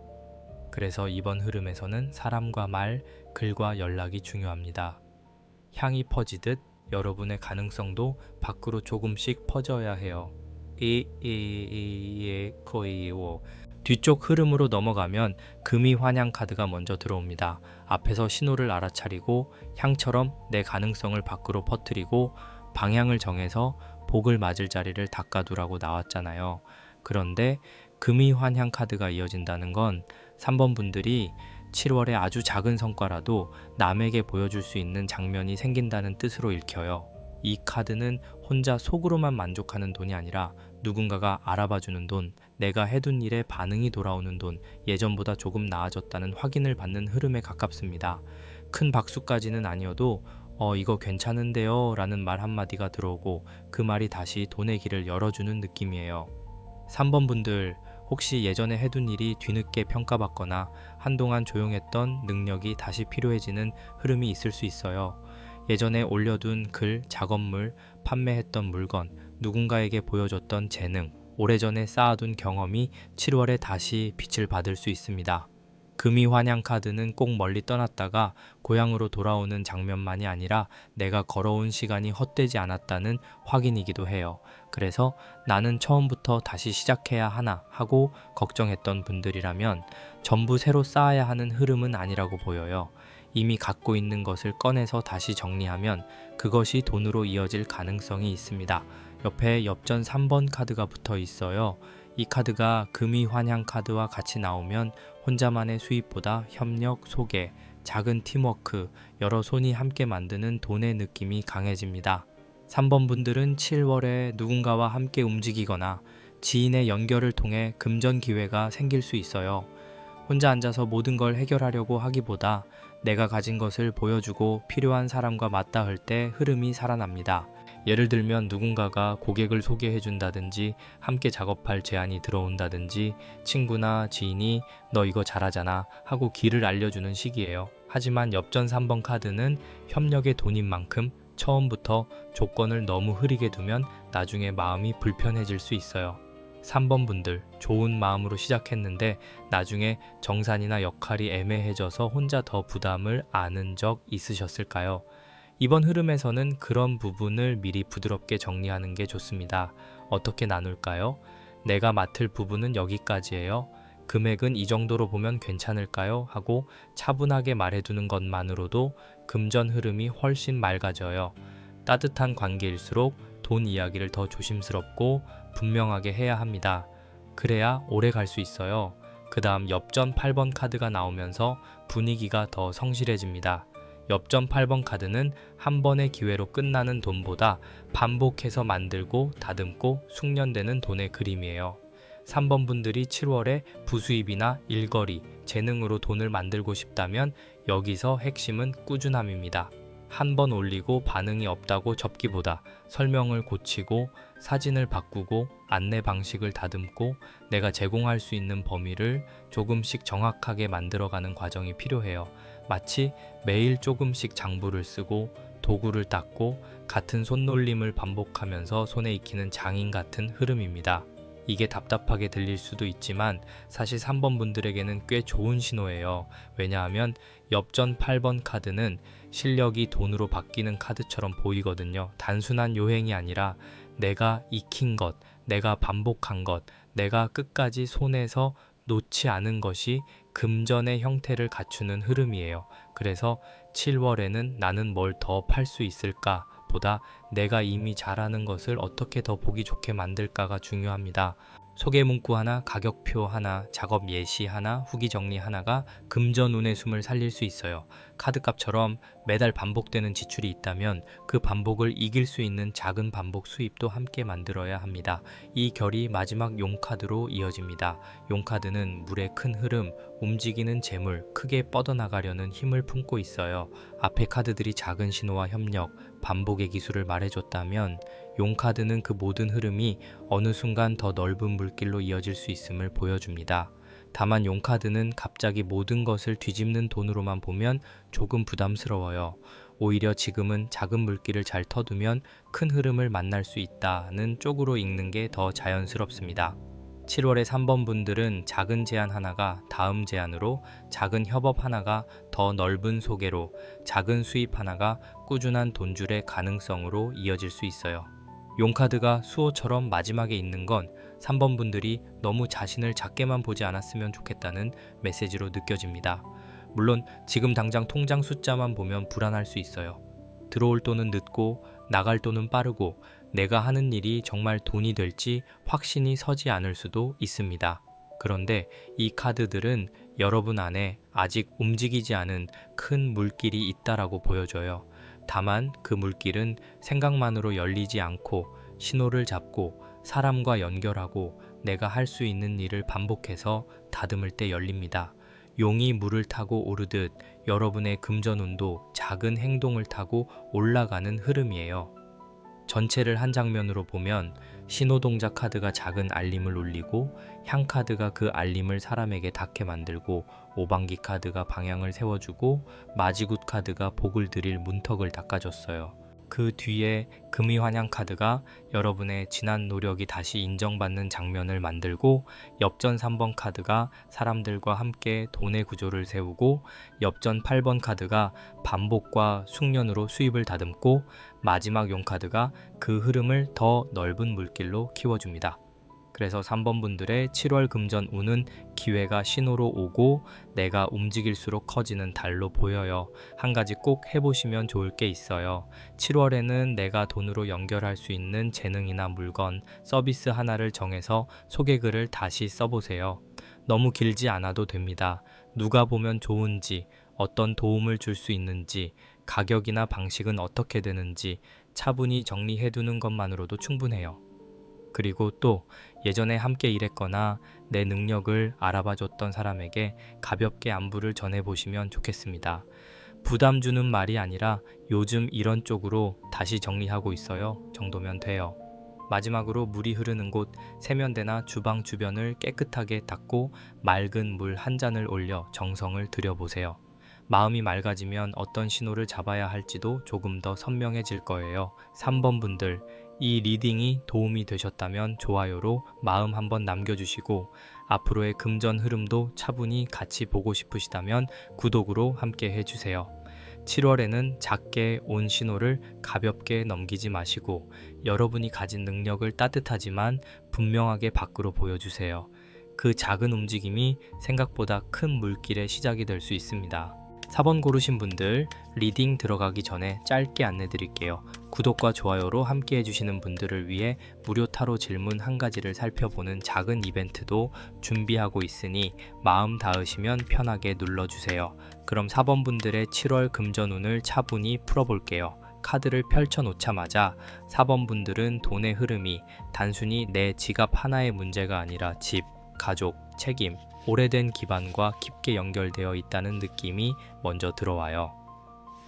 그래서 이번 흐름에서는 사람과 말, 글과 연락이 중요합니다. 향이 퍼지듯 여러분의 가능성도 밖으로 조금씩 퍼져야 해요. 거의요. 뒤쪽 흐름으로 넘어가면 금이 환향 카드가 먼저 들어옵니다. 앞에서 신호를 알아차리고 향처럼 내 가능성을 밖으로 퍼뜨리고 방향을 정해서 복을 맞을 자리를 닦아두라고 나왔잖아요. 그런데 금이 환향 카드가 이어진다는 건 3번 분들이 7월에 아주 작은 성과라도 남에게 보여줄 수 있는 장면이 생긴다는 뜻으로 읽혀요. 이 카드는 혼자 속으로만 만족하는 돈이 아니라 누군가가 알아봐주는 돈, 내가 해둔 일에 반응이 돌아오는 돈, 예전보다 조금 나아졌다는 확인을 받는 흐름에 가깝습니다. 큰 박수까지는 아니어도 이거 괜찮은데요 라는 말 한마디가 들어오고 그 말이 다시 돈의 길을 열어주는 느낌이에요. 3번 분들, 혹시 예전에 해둔 일이 뒤늦게 평가받거나 한동안 조용했던 능력이 다시 필요해지는 흐름이 있을 수 있어요. 예전에 올려둔 글, 작업물, 판매했던 물건, 누군가에게 보여줬던 재능, 오래전에 쌓아둔 경험이 7월에 다시 빛을 받을 수 있습니다. 금이 환향 카드는 꼭 멀리 떠났다가 고향으로 돌아오는 장면만이 아니라 내가 걸어온 시간이 헛되지 않았다는 확인이기도 해요. 그래서 나는 처음부터 다시 시작해야 하나 하고 걱정했던 분들이라면 전부 새로 쌓아야 하는 흐름은 아니라고 보여요. 이미 갖고 있는 것을 꺼내서 다시 정리하면 그것이 돈으로 이어질 가능성이 있습니다. 옆에 엽전 3번 카드가 붙어 있어요. 이 카드가 금이 환향 카드와 같이 나오면 혼자만의 수입보다 협력, 소개, 작은 팀워크, 여러 손이 함께 만드는 돈의 느낌이 강해집니다. 3번 분들은 7월에 누군가와 함께 움직이거나 지인의 연결을 통해 금전 기회가 생길 수 있어요. 혼자 앉아서 모든 걸 해결하려고 하기보다 내가 가진 것을 보여주고 필요한 사람과 맞닿을 때 흐름이 살아납니다. 예를 들면 누군가가 고객을 소개해 준다든지 함께 작업할 제안이 들어온다든지 친구나 지인이 너 이거 잘하잖아 하고 길을 알려주는 시기예요. 하지만 엽전 3번 카드는 협력의 돈인 만큼 처음부터 조건을 너무 흐리게 두면 나중에 마음이 불편해질 수 있어요. 3번 분들, 좋은 마음으로 시작했는데 나중에 정산이나 역할이 애매해져서 혼자 더 부담을 안은 적 있으셨을까요? 이번 흐름에서는 그런 부분을 미리 부드럽게 정리하는 게 좋습니다. 어떻게 나눌까요? 내가 맡을 부분은 여기까지예요. 금액은 이 정도로 보면 괜찮을까요? 하고 차분하게 말해두는 것만으로도 금전 흐름이 훨씬 맑아져요. 따뜻한 관계일수록 돈 이야기를 더 조심스럽고 분명하게 해야 합니다. 그래야 오래 갈 수 있어요. 그 다음 엽전 8번 카드가 나오면서 분위기가 더 성실해집니다. 엽전 8번 카드는 한 번의 기회로 끝나는 돈보다 반복해서 만들고 다듬고 숙련되는 돈의 그림이에요. 3번 분들이 7월에 부수입이나 일거리, 재능으로 돈을 만들고 싶다면 여기서 핵심은 꾸준함입니다. 한 번 올리고 반응이 없다고 접기보다 설명을 고치고 사진을 바꾸고 안내 방식을 다듬고 내가 제공할 수 있는 범위를 조금씩 정확하게 만들어가는 과정이 필요해요. 마치 매일 조금씩 장부를 쓰고 도구를 닦고 같은 손놀림을 반복하면서 손에 익히는 장인 같은 흐름입니다. 이게 답답하게 들릴 수도 있지만 사실 3번 분들에게는 꽤 좋은 신호예요. 왜냐하면 엽전 8번 카드는 실력이 돈으로 바뀌는 카드처럼 보이거든요. 단순한 요행이 아니라 내가 익힌 것, 내가 반복한 것, 내가 끝까지 손에서 놓지 않은 것이 금전의 형태를 갖추는 흐름이에요. 그래서 7월에는 나는 뭘 더 팔 수 있을까? 보다 내가 이미 잘하는 것을 어떻게 더 보기 좋게 만들까가 중요합니다. 소개 문구 하나, 가격표 하나, 작업 예시 하나, 후기 정리 하나가 금전운의 숨을 살릴 수 있어요. 카드값처럼 매달 반복되는 지출이 있다면 그 반복을 이길 수 있는 작은 반복 수입도 함께 만들어야 합니다. 이 결이 마지막 용카드로 이어집니다. 용카드는 물의 큰 흐름, 움직이는 재물, 크게 뻗어나가려는 힘을 품고 있어요. 앞에 카드들이 작은 신호와 협력, 반복의 기술을 말해줬다면 용카드는 그 모든 흐름이 어느 순간 더 넓은 물길로 이어질 수 있음을 보여줍니다. 다만 용카드는 갑자기 모든 것을 뒤집는 돈으로만 보면 조금 부담스러워요. 오히려 지금은 작은 물길을 잘 터두면 큰 흐름을 만날 수 있다는 쪽으로 읽는 게 더 자연스럽습니다. 7월에 3번 분들은 작은 제안 하나가 다음 제안으로, 작은 협업 하나가 더 넓은 소개로, 작은 수입 하나가 꾸준한 돈줄의 가능성으로 이어질 수 있어요. 용카드가 수호처럼 마지막에 있는 건 3번 분들이 너무 자신을 작게만 보지 않았으면 좋겠다는 메시지로 느껴집니다. 물론 지금 당장 통장 숫자만 보면 불안할 수 있어요. 들어올 돈은 늦고 나갈 돈은 빠르고 내가 하는 일이 정말 돈이 될지 확신이 서지 않을 수도 있습니다. 그런데 이 카드들은 여러분 안에 아직 움직이지 않은 큰 물길이 있다라고 보여줘요. 다만 그 물길은 생각만으로 열리지 않고 신호를 잡고 사람과 연결하고 내가 할 수 있는 일을 반복해서 다듬을 때 열립니다. 용이 물을 타고 오르듯 여러분의 금전운도 작은 행동을 타고 올라가는 흐름이에요. 전체를 한 장면으로 보면 신호동작 카드가 작은 알림을 울리고, 향 카드가 그 알림을 사람에게 닿게 만들고, 오방기 카드가 방향을 세워주고, 마지굿 카드가 복을 드릴 문턱을 닦아줬어요. 그 뒤에 금이환향 카드가 여러분의 지난 노력이 다시 인정받는 장면을 만들고, 엽전 3번 카드가 사람들과 함께 돈의 구조를 세우고, 엽전 8번 카드가 반복과 숙련으로 수입을 다듬고, 마지막 용 카드가 그 흐름을 더 넓은 물길로 키워줍니다. 그래서 3번 분들의 7월 금전 운은 기회가 신호로 오고 내가 움직일수록 커지는 달로 보여요. 한 가지 꼭 해보시면 좋을 게 있어요. 7월에는 내가 돈으로 연결할 수 있는 재능이나 물건, 서비스 하나를 정해서 소개글을 다시 써보세요. 너무 길지 않아도 됩니다. 누가 보면 좋은지, 어떤 도움을 줄 수 있는지, 가격이나 방식은 어떻게 되는지 차분히 정리해두는 것만으로도 충분해요. 그리고 또 예전에 함께 일했거나 내 능력을 알아봐줬던 사람에게 가볍게 안부를 전해보시면 좋겠습니다. 부담 주는 말이 아니라 요즘 이런 쪽으로 다시 정리하고 있어요 정도면 돼요. 마지막으로 물이 흐르는 곳 세면대나 주방 주변을 깨끗하게 닦고 맑은 물 한 잔을 올려 정성을 들여보세요. 마음이 맑아지면 어떤 신호를 잡아야 할지도 조금 더 선명해질 거예요. 3번 분들, 이 리딩이 도움이 되셨다면 좋아요로 마음 한번 남겨주시고 앞으로의 금전 흐름도 차분히 같이 보고 싶으시다면 구독으로 함께 해주세요. 7월에는 작게 온 신호를 가볍게 넘기지 마시고 여러분이 가진 능력을 따뜻하지만 분명하게 밖으로 보여주세요. 그 작은 움직임이 생각보다 큰 물길의 시작이 될 수 있습니다. 4번 고르신 분들, 리딩 들어가기 전에 짧게 안내 드릴게요. 구독과 좋아요로 함께 해주시는 분들을 위해 무료 타로 질문 한 가지를 살펴보는 작은 이벤트도 준비하고 있으니 마음 닿으시면 편하게 눌러주세요. 그럼 4번 분들의 7월 금전운을 차분히 풀어볼게요. 카드를 펼쳐놓자마자 4번 분들은 돈의 흐름이 단순히 내 지갑 하나의 문제가 아니라 집, 가족, 책임, 오래된 기반과 깊게 연결되어 있다는 느낌이 먼저 들어와요.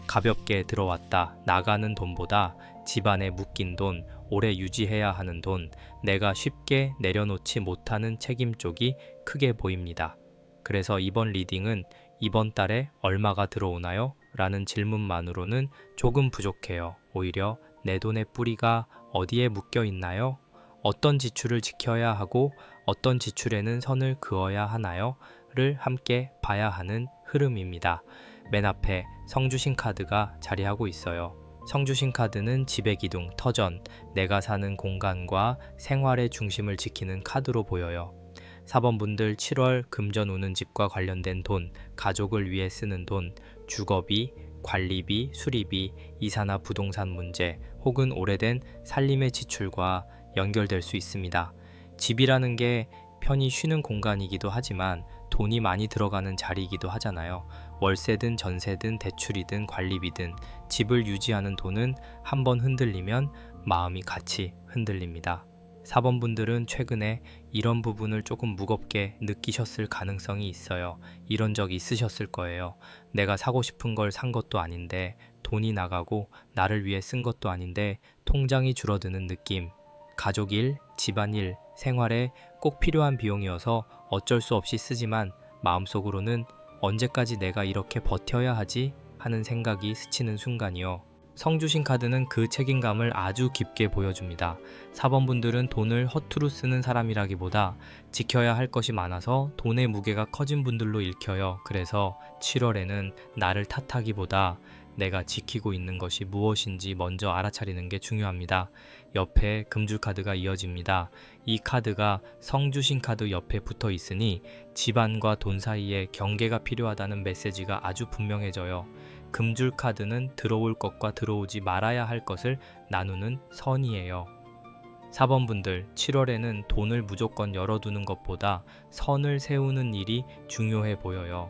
가볍게 들어왔다 나가는 돈보다 집안에 묶인 돈, 오래 유지해야 하는 돈, 내가 쉽게 내려놓지 못하는 책임 쪽이 크게 보입니다. 그래서 이번 리딩은 이번 달에 얼마가 들어오나요? 라는 질문만으로는 조금 부족해요. 오히려 내 돈의 뿌리가 어디에 묶여 있나요? 어떤 지출을 지켜야 하고 어떤 지출에는 선을 그어야 하나요? 를 함께 봐야 하는 흐름입니다. 맨 앞에 성주신 카드가 자리하고 있어요. 성주신 카드는 지배 기둥, 터전, 내가 사는 공간과 생활의 중심을 지키는 카드로 보여요. 4번 분들 7월 금전 오는 집과 관련된 돈, 가족을 위해 쓰는 돈, 주거비, 관리비, 수리비, 이사나 부동산 문제 혹은 오래된 살림의 지출과 연결될 수 있습니다. 집이라는 게 편히 쉬는 공간이기도 하지만 돈이 많이 들어가는 자리이기도 하잖아요. 월세든 전세든 대출이든 관리비든 집을 유지하는 돈은 한번 흔들리면 마음이 같이 흔들립니다. 4번 분들은 최근에 이런 부분을 조금 무겁게 느끼셨을 가능성이 있어요. 이런 적 있으셨을 거예요. 내가 사고 싶은 걸 산 것도 아닌데 돈이 나가고 나를 위해 쓴 것도 아닌데 통장이 줄어드는 느낌. 가족 일, 집안일, 생활에 꼭 필요한 비용이어서 어쩔 수 없이 쓰지만 마음속으로는 언제까지 내가 이렇게 버텨야 하지? 하는 생각이 스치는 순간이요. 성주신 카드는 그 책임감을 아주 깊게 보여줍니다. 4번 분들은 돈을 허투루 쓰는 사람이라기보다 지켜야 할 것이 많아서 돈의 무게가 커진 분들로 읽혀요. 그래서 7월에는 나를 탓하기보다 내가 지키고 있는 것이 무엇인지 먼저 알아차리는 게 중요합니다. 옆에 금줄 카드가 이어집니다. 이 카드가 성주신 카드 옆에 붙어 있으니 집안과 돈 사이에 경계가 필요하다는 메시지가 아주 분명해져요. 금줄 카드는 들어올 것과 들어오지 말아야 할 것을 나누는 선이에요. 4번 분들, 7월에는 돈을 무조건 열어두는 것보다 선을 세우는 일이 중요해 보여요.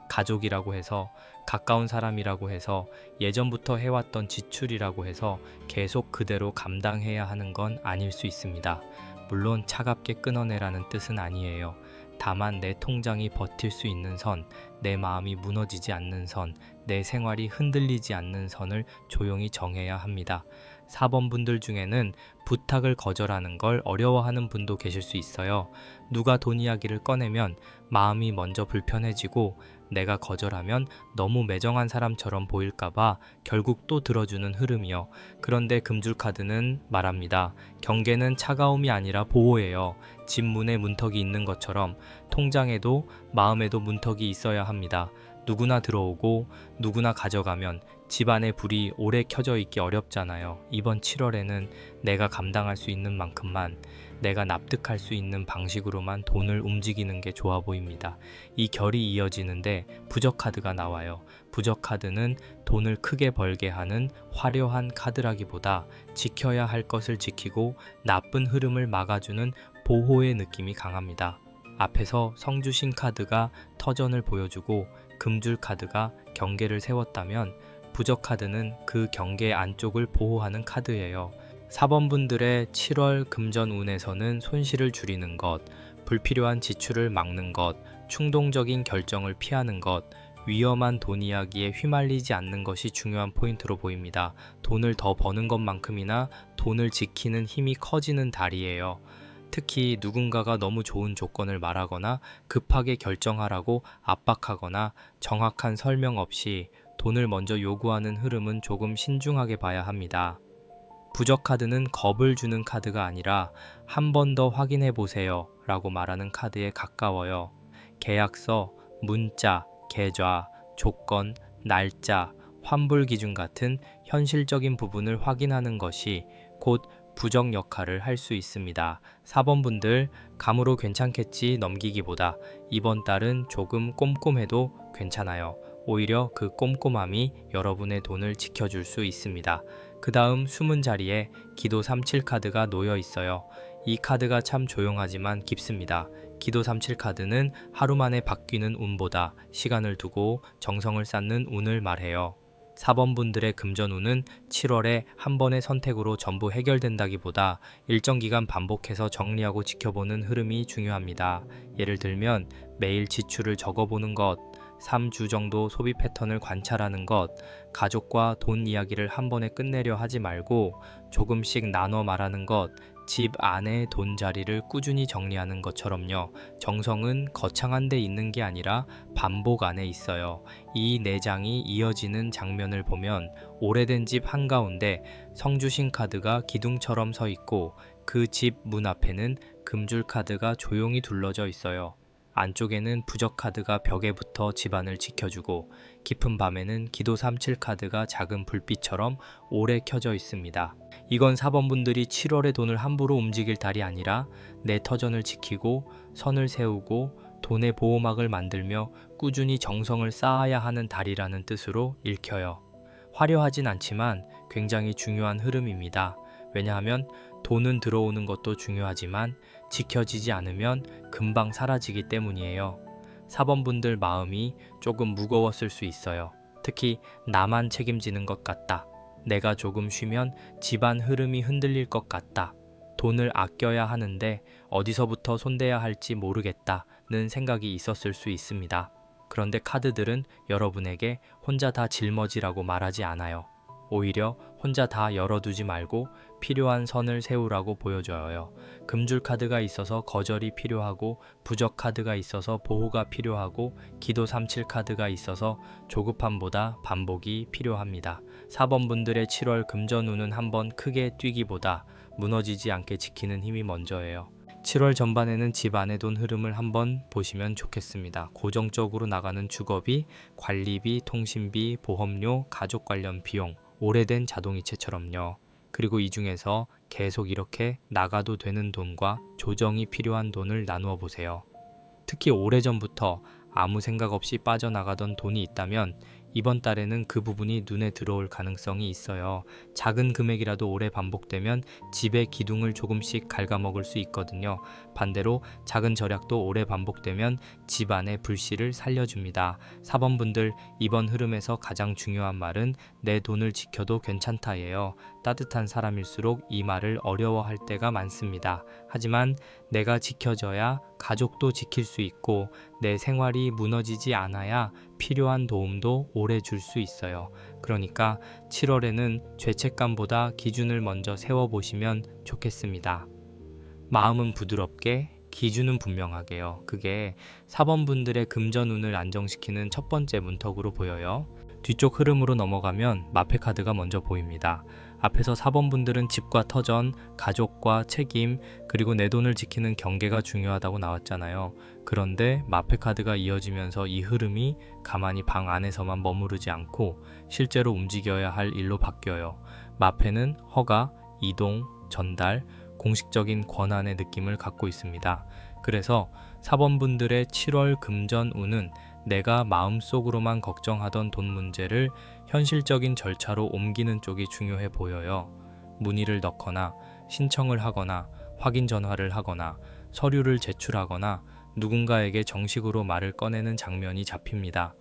가족이라고 해서, 가까운 사람이라고 해서, 예전부터 해왔던 지출이라고 해서 계속 그대로 감당해야 하는 건 아닐 수 있습니다. 물론 차갑게 끊어내라는 뜻은 아니에요. 다만 내 통장이 버틸 수 있는 선, 내 마음이 무너지지 않는 선, 내 생활이 흔들리지 않는 선을 조용히 정해야 합니다. 4번 분들 중에는 부탁을 거절하는 걸 어려워하는 분도 계실 수 있어요. 누가 돈 이야기를 꺼내면 마음이 먼저 불편해지고 내가 거절하면 너무 매정한 사람처럼 보일까봐 결국 또 들어주는 흐름이요. 그런데 금줄 카드는 말합니다. 경계는 차가움이 아니라 보호예요. 집 문에 문턱이 있는 것처럼 통장에도 마음에도 문턱이 있어야 합니다. 누구나 들어오고 누구나 가져가면 집안의 불이 오래 켜져 있기 어렵잖아요. 이번 7월에는 내가 감당할 수 있는 만큼만, 내가 납득할 수 있는 방식으로만 돈을 움직이는 게 좋아 보입니다. 이 결이 이어지는데 부적 카드가 나와요. 부적 카드는 돈을 크게 벌게 하는 화려한 카드라기보다 지켜야 할 것을 지키고 나쁜 흐름을 막아주는 보호의 느낌이 강합니다. 앞에서 성주신 카드가 터전을 보여주고 금줄 카드가 경계를 세웠다면 부적 카드는 그 경계 안쪽을 보호하는 카드예요. 4번 분들의 7월 금전 운에서는 손실을 줄이는 것, 불필요한 지출을 막는 것, 충동적인 결정을 피하는 것, 위험한 돈 이야기에 휘말리지 않는 것이 중요한 포인트로 보입니다. 돈을 더 버는 것만큼이나 돈을 지키는 힘이 커지는 달이에요. 특히 누군가가 너무 좋은 조건을 말하거나 급하게 결정하라고 압박하거나 정확한 설명 없이 돈을 먼저 요구하는 흐름은 조금 신중하게 봐야 합니다. 부적 카드는 겁을 주는 카드가 아니라 한 번 더 확인해 보세요 라고 말하는 카드에 가까워요. 계약서, 문자, 계좌, 조건, 날짜, 환불 기준 같은 현실적인 부분을 확인하는 것이 곧 부적 역할을 할 수 있습니다. 4번 분들, 감으로 괜찮겠지 넘기기보다 이번 달은 조금 꼼꼼해도 괜찮아요. 오히려 그 꼼꼼함이 여러분의 돈을 지켜줄 수 있습니다. 그 다음 숨은 자리에 기도 37 카드가 놓여 있어요. 이 카드가 참 조용하지만 깊습니다. 기도 37 카드는 하루 만에 바뀌는 운보다 시간을 두고 정성을 쌓는 운을 말해요. 4번 분들의 금전운은 7월에 한 번의 선택으로 전부 해결된다기보다 일정 기간 반복해서 정리하고 지켜보는 흐름이 중요합니다. 예를 들면 매일 지출을 적어보는 것, 3주 정도 소비 패턴을 관찰하는 것, 가족과 돈 이야기를 한 번에 끝내려 하지 말고 조금씩 나눠 말하는 것, 집 안의 돈 자리를 꾸준히 정리하는 것처럼요. 정성은 거창한 데 있는 게 아니라 반복 안에 있어요. 이 내장이 이어지는 장면을 보면 오래된 집 한가운데 성주신 카드가 기둥처럼 서 있고 그 집 문 앞에는 금줄 카드가 조용히 둘러져 있어요. 안쪽에는 부적 카드가 벽에 붙어 집안을 지켜주고 깊은 밤에는 기도 37 카드가 작은 불빛처럼 오래 켜져 있습니다. 이건 4번 분들이 7월에 돈을 함부로 움직일 달이 아니라 내 터전을 지키고 선을 세우고 돈의 보호막을 만들며 꾸준히 정성을 쌓아야 하는 달이라는 뜻으로 읽혀요. 화려하진 않지만 굉장히 중요한 흐름입니다. 왜냐하면 돈은 들어오는 것도 중요하지만 지켜지지 않으면 금방 사라지기 때문이에요. 4번 분들 마음이 조금 무거웠을 수 있어요. 특히 나만 책임지는 것 같다. 내가 조금 쉬면 집안 흐름이 흔들릴 것 같다. 돈을 아껴야 하는데 어디서부터 손대야 할지 모르겠다는 생각이 있었을 수 있습니다. 그런데 카드들은 여러분에게 혼자 다 짊어지라고 말하지 않아요. 오히려 혼자 다 열어두지 말고 필요한 선을 세우라고 보여줘요. 금줄 카드가 있어서 거절이 필요하고 부적 카드가 있어서 보호가 필요하고 기도 37 카드가 있어서 조급함보다 반복이 필요합니다. 4번 분들의 7월 금전운은 한번 크게 뛰기보다 무너지지 않게 지키는 힘이 먼저예요. 7월 전반에는 집 안의 돈 흐름을 한번 보시면 좋겠습니다. 고정적으로 나가는 주거비, 관리비, 통신비, 보험료, 가족 관련 비용, 오래된 자동이체처럼요. 그리고 이 중에서 계속 이렇게 나가도 되는 돈과 조정이 필요한 돈을 나누어 보세요. 특히 오래전부터 아무 생각 없이 빠져나가던 돈이 있다면 이번 달에는 그 부분이 눈에 들어올 가능성이 있어요. 작은 금액이라도 오래 반복되면 집의 기둥을 조금씩 갉아먹을 수 있거든요. 반대로 작은 절약도 오래 반복되면 집안의 불씨를 살려줍니다. 4번 분들, 이번 흐름에서 가장 중요한 말은 내 돈을 지켜도 괜찮다예요. 따뜻한 사람일수록 이 말을 어려워할 때가 많습니다. 하지만 내가 지켜져야 가족도 지킬 수 있고 내 생활이 무너지지 않아야 필요한 도움도 오래 줄 수 있어요. 그러니까 7월에는 죄책감보다 기준을 먼저 세워보시면 좋겠습니다. 마음은 부드럽게, 기준은 분명하게요. 그게 4번 분들의 금전운을 안정시키는 첫 번째 문턱으로 보여요. 뒤쪽 흐름으로 넘어가면 마패 카드가 먼저 보입니다. 앞에서 4번 분들은 집과 터전, 가족과 책임, 그리고 내 돈을 지키는 경계가 중요하다고 나왔잖아요. 그런데 마패 카드가 이어지면서 이 흐름이 가만히 방 안에서만 머무르지 않고 실제로 움직여야 할 일로 바뀌어요. 마패는 허가, 이동, 전달, 공식적인 권한의 느낌을 갖고 있습니다. 그래서 4번 분들의 7월 금전운은 내가 마음속으로만 걱정하던 돈 문제를 현실적인 절차로 옮기는 쪽이 중요해 보여요. 문의를 넣거나 신청을 하거나 확인 전화를 하거나 서류를 제출하거나 누군가에게 정식으로 말을 꺼내는 장면이 잡힙니다.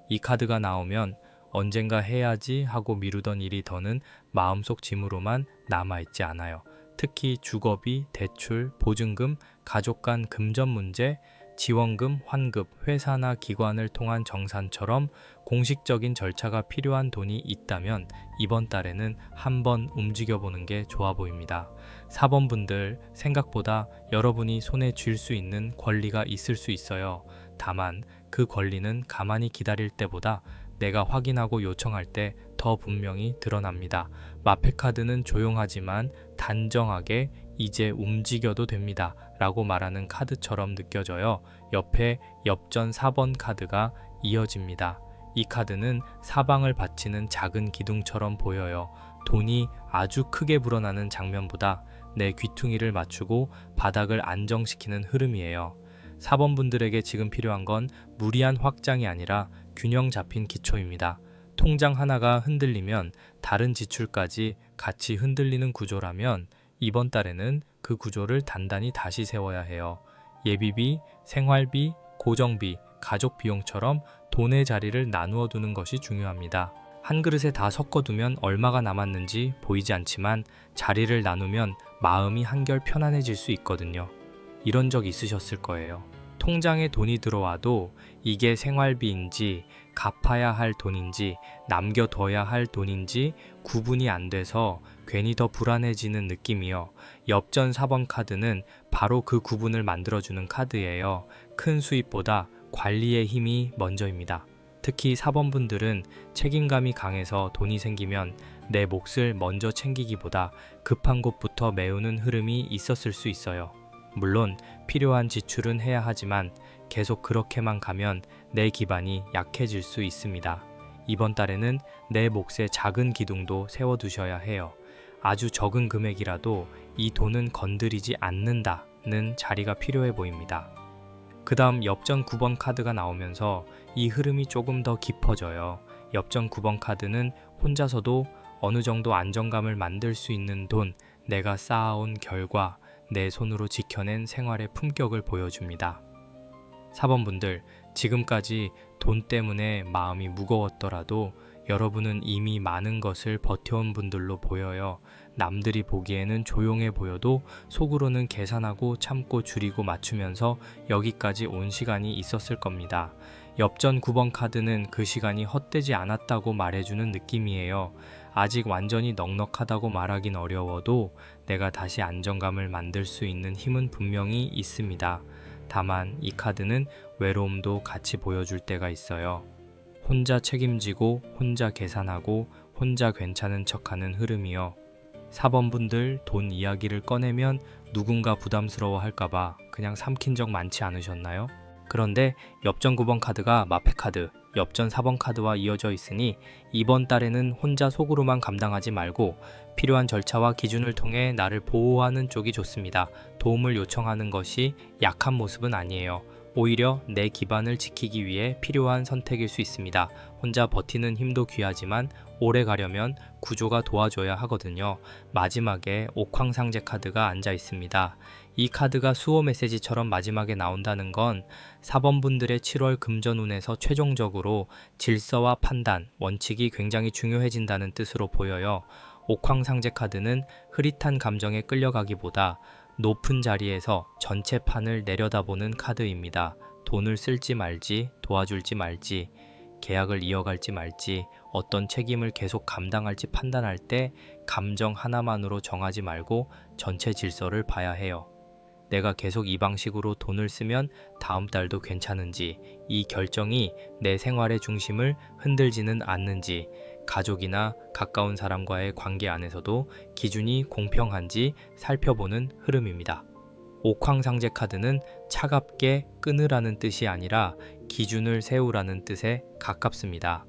이 카드가 나오면 언젠가 해야지 하고 미루던 일이 더는 마음속 짐으로만 남아있지 않아요. 특히 주거비, 대출, 보증금, 가족 간 금전 문제, 지원금, 환급, 회사나 기관을 통한 정산처럼 공식적인 절차가 필요한 돈이 있다면 이번 달에는 한번 움직여보는 게 좋아 보입니다. 4번 분들, 생각보다 여러분이 손에 쥘 수 있는 권리가 있을 수 있어요. 다만 그 권리는 가만히 기다릴 때보다 내가 확인하고 요청할 때 더 분명히 드러납니다. 마페카드는 조용하지만 단정하게 이제 움직여도 됩니다 라고 말하는 카드처럼 느껴져요. 옆에 엽전 4번 카드가 이어집니다. 이 카드는 사방을 받치는 작은 기둥처럼 보여요. 돈이 아주 크게 불어나는 장면보다 내 귀퉁이를 맞추고 바닥을 안정시키는 흐름이에요. 4번 분들에게 지금 필요한 건 무리한 확장이 아니라 균형 잡힌 기초입니다. 통장 하나가 흔들리면 다른 지출까지 같이 흔들리는 구조라면 이번 달에는 그 구조를 단단히 다시 세워야 해요. 예비비, 생활비, 고정비, 가족 비용처럼 돈의 자리를 나누어 두는 것이 중요합니다. 한 그릇에 다 섞어두면 얼마가 남았는지 보이지 않지만 자리를 나누면 마음이 한결 편안해질 수 있거든요. 이런 적 있으셨을 거예요. 통장에 돈이 들어와도 이게 생활비인지 갚아야 할 돈인지 남겨둬야 할 돈인지 구분이 안 돼서 괜히 더 불안해지는 느낌이요. 엽전 4번 카드는 바로 그 구분을 만들어주는 카드예요. 큰 수입보다 관리의 힘이 먼저입니다. 특히 4번 분들은 책임감이 강해서 돈이 생기면 내 몫을 먼저 챙기기보다 급한 곳부터 메우는 흐름이 있었을 수 있어요. 물론 필요한 지출은 해야 하지만 계속 그렇게만 가면 내 기반이 약해질 수 있습니다. 이번 달에는 내 몫의 작은 기둥도 세워두셔야 해요. 아주 적은 금액이라도 이 돈은 건드리지 않는다는 자리가 필요해 보입니다. 그 다음 엽전 9번 카드가 나오면서 이 흐름이 조금 더 깊어져요. 엽전 9번 카드는 혼자서도 어느 정도 안정감을 만들 수 있는 돈, 내가 쌓아온 결과, 내 손으로 지켜낸 생활의 품격을 보여줍니다. 4번 분들, 지금까지 돈 때문에 마음이 무거웠더라도 여러분은 이미 많은 것을 버텨온 분들로 보여요. 남들이 보기에는 조용해 보여도 속으로는 계산하고 참고 줄이고 맞추면서 여기까지 온 시간이 있었을 겁니다. 엽전 9번 카드는 그 시간이 헛되지 않았다고 말해주는 느낌이에요. 아직 완전히 넉넉하다고 말하긴 어려워도 내가 다시 안정감을 만들 수 있는 힘은 분명히 있습니다. 다만 이 카드는 외로움도 같이 보여줄 때가 있어요. 혼자 책임지고 혼자 계산하고 혼자 괜찮은 척하는 흐름이요. 4번 분들, 돈 이야기를 꺼내면 누군가 부담스러워 할까봐 그냥 삼킨 적 많지 않으셨나요? 그런데 엽전 9번 카드가 마페카드, 엽전 4번 카드와 이어져 있으니 이번 달에는 혼자 속으로만 감당하지 말고 필요한 절차와 기준을 통해 나를 보호하는 쪽이 좋습니다. 도움을 요청하는 것이 약한 모습은 아니에요. 오히려 내 기반을 지키기 위해 필요한 선택일 수 있습니다. 혼자 버티는 힘도 귀하지만 오래 가려면 구조가 도와줘야 하거든요. 마지막에 옥황상제 카드가 앉아 있습니다. 이 카드가 수호 메시지처럼 마지막에 나온다는 건 4번 분들의 7월 금전운에서 최종적으로 질서와 판단, 원칙이 굉장히 중요해진다는 뜻으로 보여요. 옥황상제 카드는 흐릿한 감정에 끌려가기보다 높은 자리에서 전체 판을 내려다보는 카드입니다. 돈을 쓸지 말지, 도와줄지 말지, 계약을 이어갈지 말지, 어떤 책임을 계속 감당할지 판단할 때 감정 하나만으로 정하지 말고 전체 질서를 봐야 해요. 내가 계속 이 방식으로 돈을 쓰면 다음 달도 괜찮은지, 이 결정이 내 생활의 중심을 흔들지는 않는지, 가족이나 가까운 사람과의 관계 안에서도 기준이 공평한지 살펴보는 흐름입니다. 옥황상제 카드는 차갑게 끊으라는 뜻이 아니라 기준을 세우라는 뜻에 가깝습니다.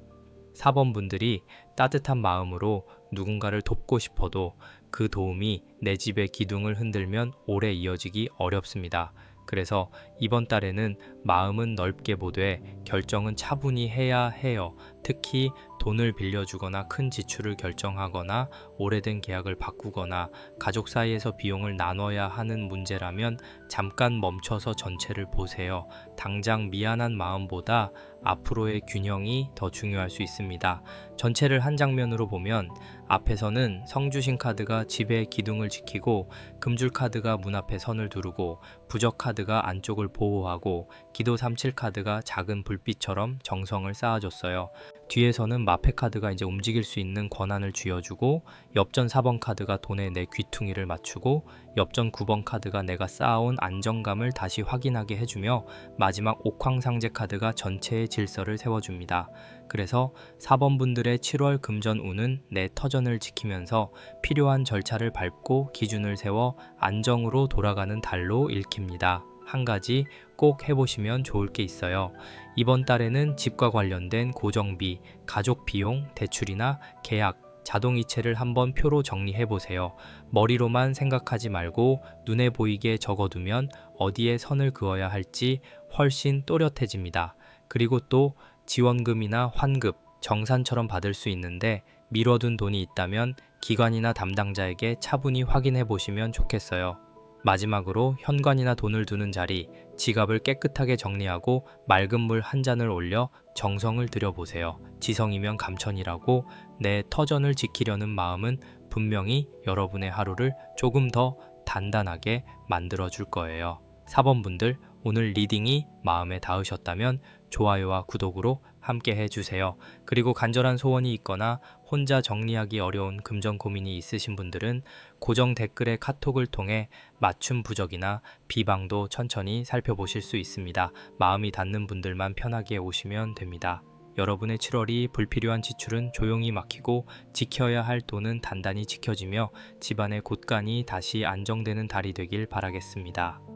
4번 분들이 따뜻한 마음으로 누군가를 돕고 싶어도 그 도움이 내 집의 기둥을 흔들면 오래 이어지기 어렵습니다. 그래서 이번 달에는 마음은 넓게 보되 결정은 차분히 해야 해요. 특히 돈을 빌려주거나 큰 지출을 결정하거나 오래된 계약을 바꾸거나 가족 사이에서 비용을 나눠야 하는 문제라면 잠깐 멈춰서 전체를 보세요. 당장 미안한 마음보다 앞으로의 균형이 더 중요할 수 있습니다. 전체를 한 장면으로 보면 앞에서는 성주신 카드가 집의 기둥을 지키고 금줄 카드가 문 앞에 선을 두르고 부적 카드가 안쪽을 보호하고 기도 37 카드가 작은 불빛처럼 정성을 쌓아줬어요. 뒤에서는 마패 카드가 이제 움직일 수 있는 권한을 쥐어주고 엽전 4번 카드가 돈에 내 귀퉁이를 맞추고 엽전 9번 카드가 내가 쌓아온 안정감을 다시 확인하게 해주며 마지막 옥황상제 카드가 전체의 질서를 세워줍니다. 그래서 4번 분들의 7월 금전 운은 내 터전을 지키면서 필요한 절차를 밟고 기준을 세워 안정으로 돌아가는 달로 읽힙니다. 한 가지 꼭 해보시면 좋을 게 있어요. 이번 달에는 집과 관련된 고정비, 가족 비용, 대출이나 계약, 자동이체를 한번 표로 정리해보세요. 머리로만 생각하지 말고 눈에 보이게 적어두면 어디에 선을 그어야 할지 훨씬 또렷해집니다. 그리고 또 지원금이나 환급, 정산처럼 받을 수 있는데 미뤄둔 돈이 있다면 기관이나 담당자에게 차분히 확인해 보시면 좋겠어요. 마지막으로 현관이나 돈을 두는 자리, 지갑을 깨끗하게 정리하고 맑은 물 한 잔을 올려 정성을 들여보세요. 지성이면 감천이라고 내 터전을 지키려는 마음은 분명히 여러분의 하루를 조금 더 단단하게 만들어 줄 거예요. 4번 분들, 오늘 리딩이 마음에 닿으셨다면 좋아요와 구독으로 함께 해주세요. 그리고 간절한 소원이 있거나 혼자 정리하기 어려운 금전 고민이 있으신 분들은 고정 댓글에 카톡을 통해 맞춤 부적이나 비방도 천천히 살펴보실 수 있습니다. 마음이 닿는 분들만 편하게 오시면 됩니다. 여러분의 7월이 불필요한 지출은 조용히 막히고 지켜야 할 돈은 단단히 지켜지며 집안의 곳간이 다시 안정되는 달이 되길 바라겠습니다.